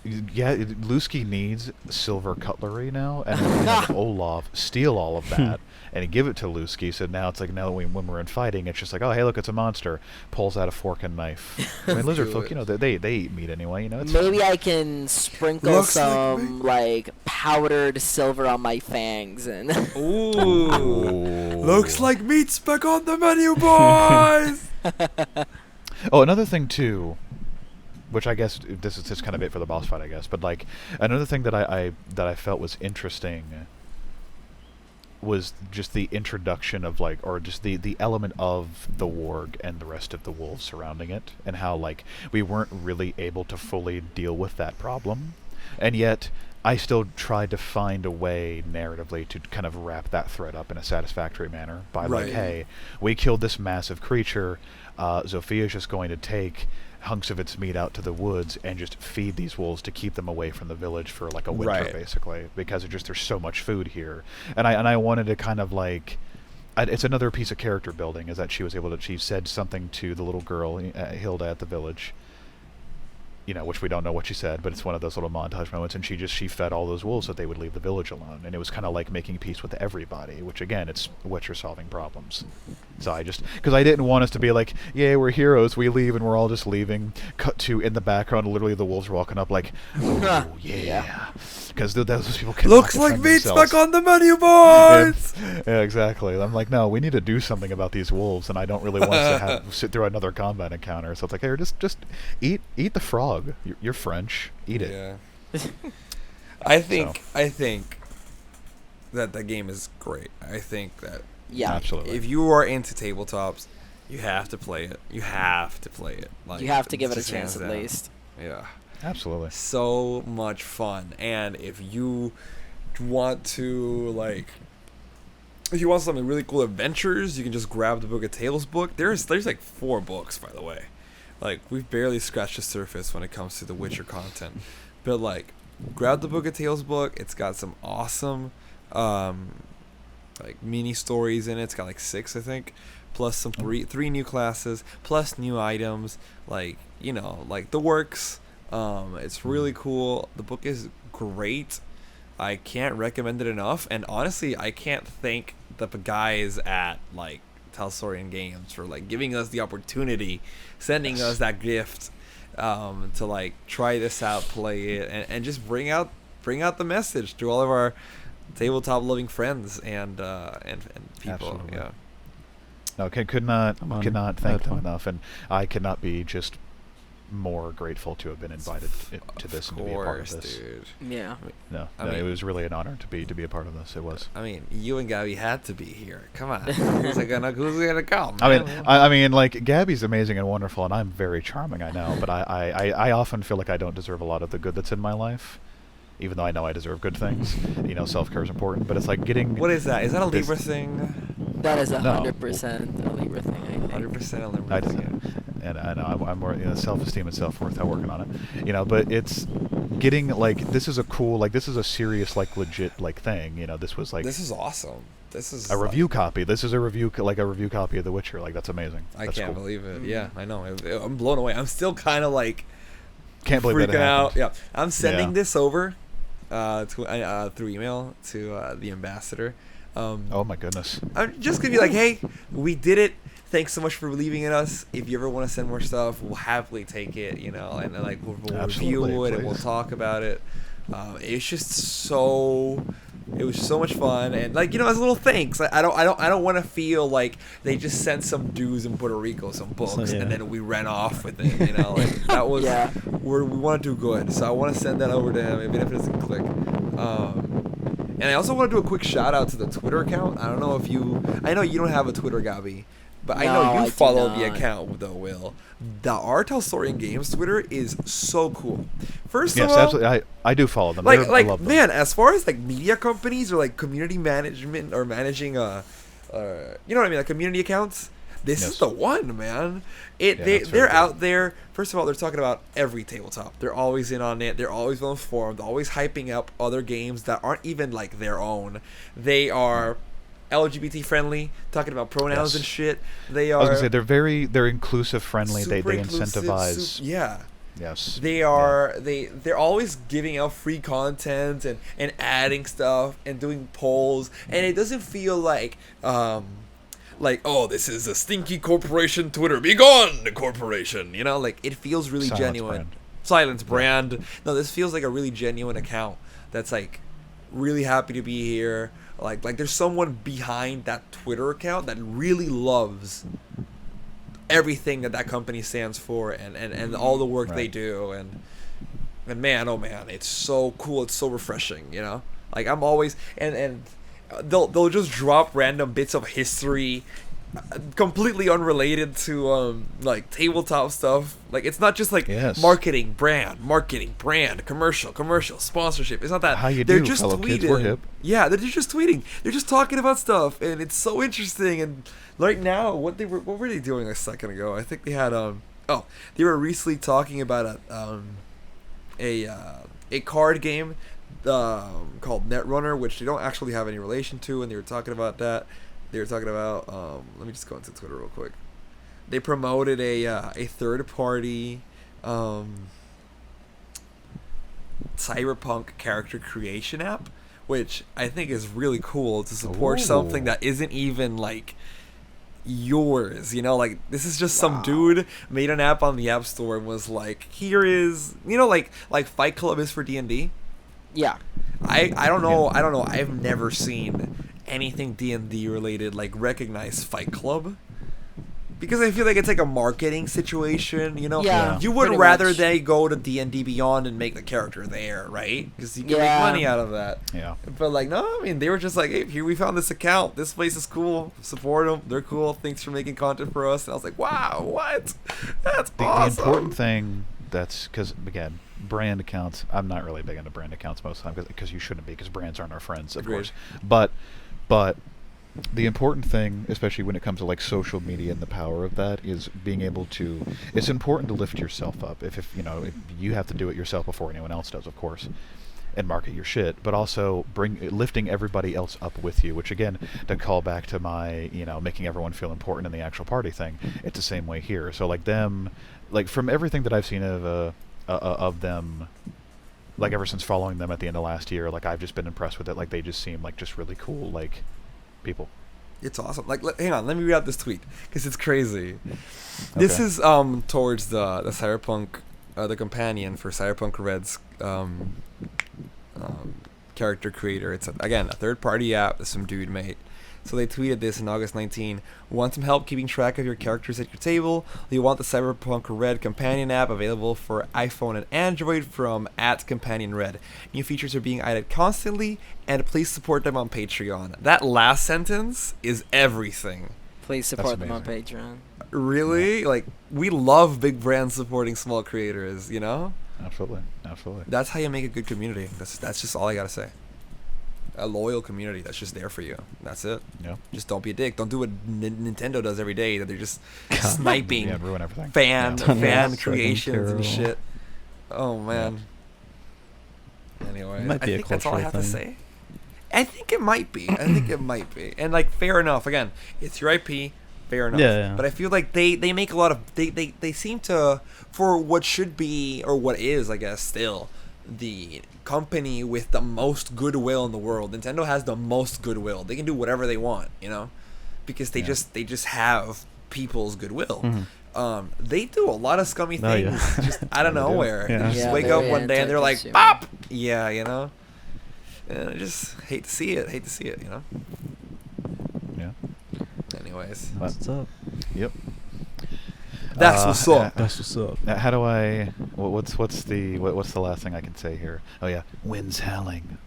Yeah, Lusky needs silver cutlery now, and we have Olaf steal all of that and give it to Lusky. So now it's like, when we're in fighting, it's just like, oh, hey, look, it's a monster. Pulls out a fork and knife. I mean, lizard folk, you know, they eat meat anyway. You know. Maybe I can sprinkle some like powdered silver on my fangs and. Ooh, looks like meat's back on the menu, boys. Oh, another thing too. Which I guess this is just kind of it for the boss fight, I guess. But like, another thing that I felt was interesting was just the introduction of, like, or just the element of the warg and the rest of the wolves surrounding it, and how, like, we weren't really able to fully deal with that problem, and yet I still tried to find a way narratively to kind of wrap that thread up in a satisfactory manner by like, hey, we killed this massive creature. Zophia's just going to take hunks of its meat out to the woods and just feed these wolves to keep them away from the village for like a winter, basically, because there's so much food here. And I wanted to kind of like, it's another piece of character building, is that she said something to the little girl, Hilda, at the village, you know, which we don't know what she said, but it's one of those little montage moments, and she fed all those wolves so that they would leave the village alone, and it was kind of like making peace with everybody, which again, it's Witcher solving problems. So because I didn't want us to be like, yeah, we're heroes, we leave, and we're all just leaving. Cut to, in the background, literally the wolves are walking up like, oh yeah, because those people can looks like meat's back on the menu, boys. Yeah, exactly. I'm like, no, we need to do something about these wolves, and I don't really want us to sit through another combat encounter. So it's like, hey, just eat the frog. You're French. Eat it. Yeah. I think that the game is great. I think that absolutely. If you are into tabletops, you have to play it. Like, you have to give it a chance at least. Yeah. Absolutely. So much fun. And if you want to, like, if you want something really cool adventures, you can just grab the Book of Tales book. There's like 4 books, by the way. Like, we've barely scratched the surface when it comes to the Witcher content. But, like, grab the Book of Tales book. It's got some awesome like mini stories in it. It's got like 6, I think, plus some three new classes, plus new items, like, you know, like the works. It's really cool. The book is great. I can't recommend it enough, and honestly, I can't thank the guys at like R.Talsorian Games for like giving us the opportunity, sending us that gift, to like try this out, play it, and just bring out the message to all of our tabletop loving friends and people. Absolutely. Yeah. No, could not thank them enough, and I could not be just more grateful to have been invited to this and to be a part of this. Dude. Yeah. No, I mean, it was really an honor to be a part of this. It was. I mean, you and Gabby had to be here. Come on, who's gonna come? I mean, like, Gabby's amazing and wonderful, and I'm very charming, I know, but I often feel like I don't deserve a lot of the good that's in my life, even though I know I deserve good things. You know, self-care is important, but it's like getting. What is that? Is that a Libra thing? That is 100% a Libra thing, I think. 100% a Libra thing. And I know I'm more, you know, self-esteem and self-worth. I'm working on it, you know. But it's getting like, this is a cool, like, this is a serious, like, legit, like, thing. You know, this was like, this is awesome. This is a review copy. This is a review copy of The Witcher. Like, that's amazing. That's can't believe it. Yeah, I know. I'm blown away. I'm still kind of like can't believe freaking that out. happened. Yeah, I'm sending this over through email to the ambassador. Oh my goodness. I'm just gonna be like, hey, we did it. Thanks so much for believing in us. If you ever want to send more stuff, we'll happily take it, you know, and like we'll review it and we'll talk about it. It's just so, it was so much fun, and like, you know, as a little thanks. I don't want to feel like they just sent some dudes in Puerto Rico some books and then we ran off with it, you know, like that was we want to do good, so I want to send that over to him, even if it doesn't click. And I also want to do a quick shout out to the Twitter account. I know you don't have a Twitter, Gabby, but I know you follow the account though, Will. The R.Talsorian Games Twitter is so cool. First of all, absolutely. I do follow them. Like I love them. Man, as far as like media companies or like community management or managing you know what I mean, like community accounts, this is the one, man. They're out there. First of all, they're talking about every tabletop. They're always in on it. They're always well informed. Always hyping up other games that aren't even like their own. They are LGBT friendly, talking about pronouns and shit. They are. I was gonna say they're inclusive friendly. They incentivize. Yes. They are. They're always giving out free content and adding stuff and doing polls, and it doesn't feel like oh, this is a stinky corporation Twitter. Be gone, the corporation. You know, like, it feels really genuine. Silence brand. No, this feels like a really genuine account that's like really happy to be here. Like there's someone behind that Twitter account that really loves everything that company stands for and all the work they do, and man, oh man, it's so cool. It's so refreshing, you know. Like, I'm always and they'll just drop random bits of history, completely unrelated to like tabletop stuff. Like, it's not just like marketing, brand, commercial, sponsorship. It's not that. How you they're do, just fellow tweeting. Kids, we're hip. Yeah, they're just tweeting. They're just talking about stuff, and it's so interesting. And right now, what were they doing a second ago? I think they had they were recently talking about a card game called Netrunner, which they don't actually have any relation to, and they were talking about that. They were talking about let me just go into Twitter real quick. They promoted a third party cyberpunk character creation app, which I think is really cool to support something that isn't even like yours, you know. Like, this is just some dude made an app on the App Store and was like, here is, you know, like Fight Club is for D&D. Yeah. I don't know. I've never seen anything D&D related like recognize Fight Club, because I feel like it's like a marketing situation, you know. You would rather they go to D&D Beyond and make the character there, right? Because you can make money out of that. Yeah. But like, no, I mean, they were just like, hey, here, we found this account. This place is cool. Support them. They're cool. Thanks for making content for us. And I was like, wow, what? That's awesome. The important thing, that's because, again, brand accounts, I'm not really big into brand accounts most of the time, because you shouldn't be, because brands aren't our friends, of course. But the important thing, especially when it comes to like social media and the power of that, is being able to, it's important to lift yourself up. If you know, if you have to do it yourself before anyone else does, of course. and market your shit, but also lifting everybody else up with you, which again, to call back to my, making everyone feel important in the actual party thing, it's the same way here. So like them, like from everything that I've seen of them, like ever since following them at the end of last year, like I've just been impressed with it. Like they just seem like just really cool, like people. It's awesome. Like, hang on, let me read out this tweet because it's crazy. Okay. This is towards the Cyberpunk, the companion for Cyberpunk Red's character creator. It's again a third-party app that some dude made. So they tweeted this in August 19. Want some help keeping track of your characters at your table? You want the Cyberpunk Red companion app available for iPhone and Android from @CompanionRed. New features are being added constantly, and please support them on Patreon. That last sentence is everything. Please support them on Patreon. Really? Like, we love big brands supporting small creators, Absolutely. That's how you make a good community. That's just all I gotta say. A loyal community that's just there for you. That's it. Yeah. Just don't be a dick. Don't do what Nintendo does every day. That they're just sniping ruin everything. fan creations and shit. Oh man. Yeah. Anyway, Might be I a think that's all I have to thing. say. I think it might be. And like, fair enough. Again, it's your IP. Fair enough. Yeah. But I feel like they make a lot of they seem to, for what should be or what is, I guess, still the company with the most goodwill in the world. Nintendo has the most goodwill. They can do whatever they want, because they just have people's goodwill. Mm-hmm. They do a lot of scummy things just out of nowhere. Yeah. They just Yeah, wake they're up one day and they're like, anti-consumer. "Pop!" Yeah, And I just hate to see it. Yeah. Anyways, What's up? Yep. that's what's up. That's what's up. How do I? What's the last thing I can say here? Oh yeah, winds howling.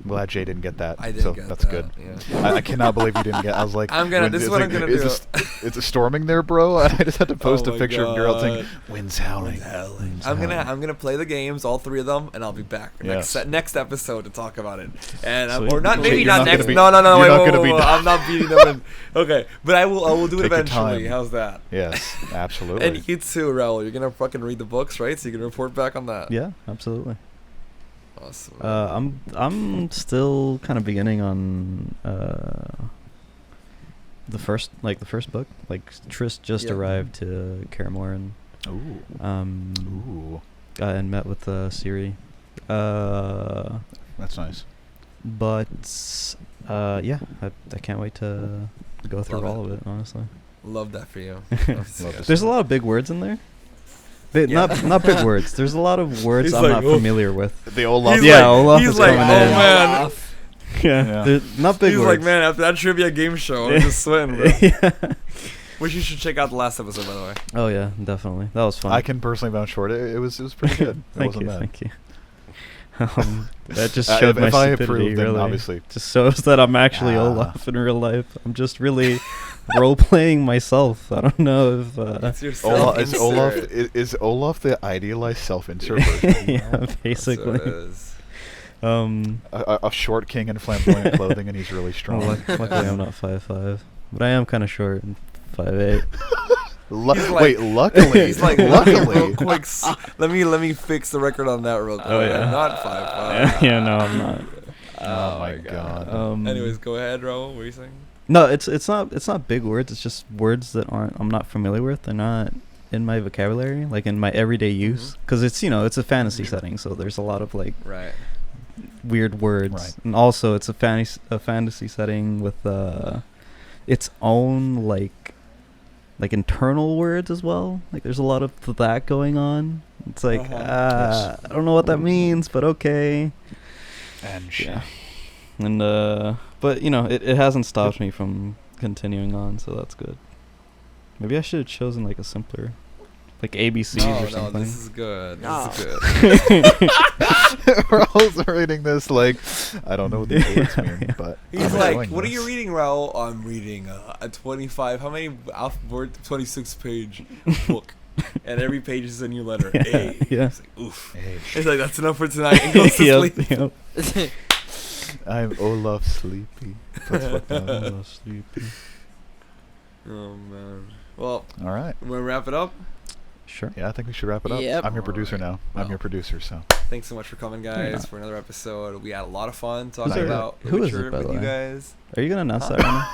I'm glad Jay didn't get that. I didn't so get that's that, good. yeah. I cannot believe you didn't get. I was like, This is what I'm gonna do. Is it storming there, bro? I just had to post Oh a my picture of Geralt saying, God. "Winds howling." I'm gonna play the games, all three of them, and I'll be back Yes. next episode to talk about it. And Sweet. or not, Jay, maybe you're not not next. gonna be- No, you're wait, not whoa, gonna whoa, be whoa, done. I'm not beating them in. Okay, but I will do it Take your eventually. time. How's that? Yes, absolutely. And you too, Raul. You're gonna fucking read the books, right? So you can report back on that. Yeah, absolutely. Awesome. I'm still kind of beginning on the first book. Like Triss just arrived to Kaer Morhen. Ooh. Ooh. And met with Ciri. That's nice. But yeah, I can't wait to go through Love all of it. Honestly, Love that for you. there's a lot of big words in there. Yeah. Not big words. There's a lot of words He's I'm like, not familiar with. The Olaf. Olaf he's is like, coming oh in. man. Yeah, they're not big He's words. like, man, after that trivia game show, I'm just sweating, bro. Yeah. Which you should check out the last episode, by the way. Oh yeah, definitely. That was fun. I can personally vouch for it. It was pretty good. Thank it wasn't you. bad. Thank you. That just showed my if I stupidity. approve, then Really, obviously. just shows that I'm actually Olaf in real life. I'm just really role playing myself. I don't know if. It's your Is Olaf the idealized self-insert version? Yeah, basically. A short king in flamboyant clothing, and he's really strong. Well, luckily, I'm not 5'5", but I am kind of short and 5'8". Wait, luckily, He's like, luckily, real quick. Let me fix the record on that real quick. Oh, yeah. I'm not 5'5". Yeah, no, I'm not. Oh my god. Anyways, go ahead, Raul. What were you saying? No, it's not big words. It's just words that I'm not familiar with. They're not in my vocabulary, like in my everyday use, because it's it's a fantasy setting, so there's a lot of like Right. weird words, Right. and also it's a fantasy setting with its own like internal words as well. Like there's a lot of that going on. It's like Yes. I don't know what that means, but okay. And shit. Yeah. And but it hasn't stopped me from continuing on, so that's good. Maybe I should have chosen like a simpler, like ABCs or No, something. this is good. No. This is good. We're also reading this like I don't know what the words mean, but He's I'm like, enjoying what are this. you reading, Raul? I'm reading a 25, how many word 26 page book. And every page is a new letter. A. Yeah. It's like, oof. Hey, It's like, that's enough for tonight. And goes to sleep. Yep. I'm Olaf Sleepy. That's what that is. Sleepy. Oh, man. Well, All right. we're going to wrap it up? Sure. Yeah, I think we should wrap it up. Yep. I'm your producer now. Well. I'm your producer, so. Thanks so much for coming, guys, for another episode. We had a lot of fun talking Who's it? about Who is Witcher it, by the with you way? guys. Are you gonna announce that right now?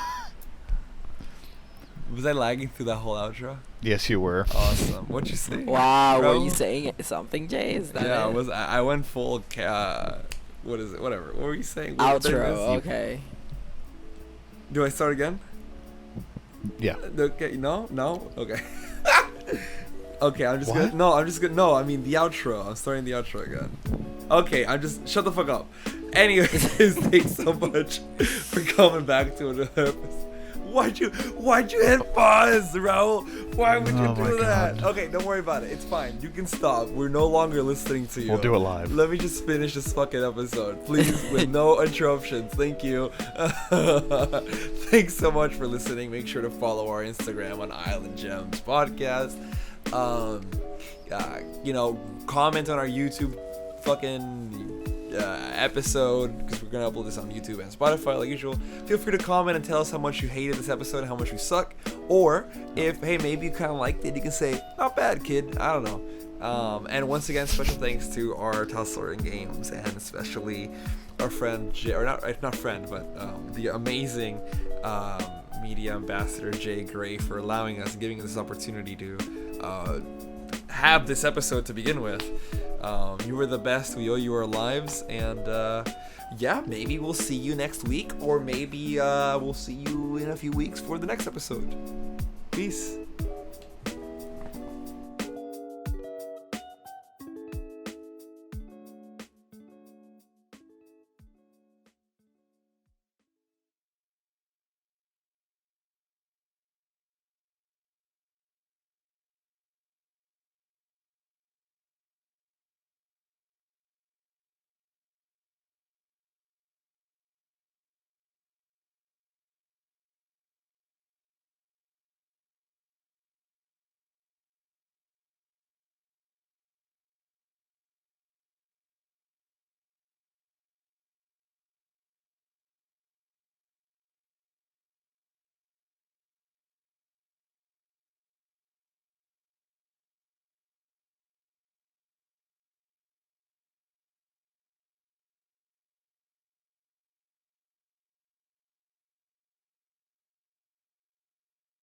Was I lagging through that whole outro? Yes, you were. Awesome. What'd you say? Wow, bro? were you saying something, Jay? Is that Yeah, it? I went full. What is it? Whatever. What were you saying? What did I Outro, miss? okay. Do I start again? Yeah. Okay. No. Okay. Okay. I'm just What? gonna. No. I'm just gonna. No. I mean the outro. I'm starting the outro again. Okay. I'm just. Shut the fuck up. Anyways, thanks so much for coming back to another episode. Why'd you hit pause, Raul? Why would you Oh my do that? God. Okay, don't worry about it. It's fine. You can stop. We're no longer listening to you. We'll do it live. Let me just finish this fucking episode, please, with no interruptions. Thank you. Thanks so much for listening. Make sure to follow our Instagram on Island Gems Podcast. Comment on our YouTube fucking episode, because we're gonna upload this on YouTube and Spotify like usual. Feel free to comment and tell us how much you hated this episode and how much we suck, or if maybe you kind of liked it, you can say not bad, kid. I don't know. And once again, special thanks to R.Talsorian Games, and especially our friend not friend, but the amazing media ambassador Jay Gray for allowing us, giving us this opportunity to have this episode to begin with. You were the best. We owe you our lives, and maybe we'll see you next week, or maybe we'll see you in a few weeks for the next episode. Peace.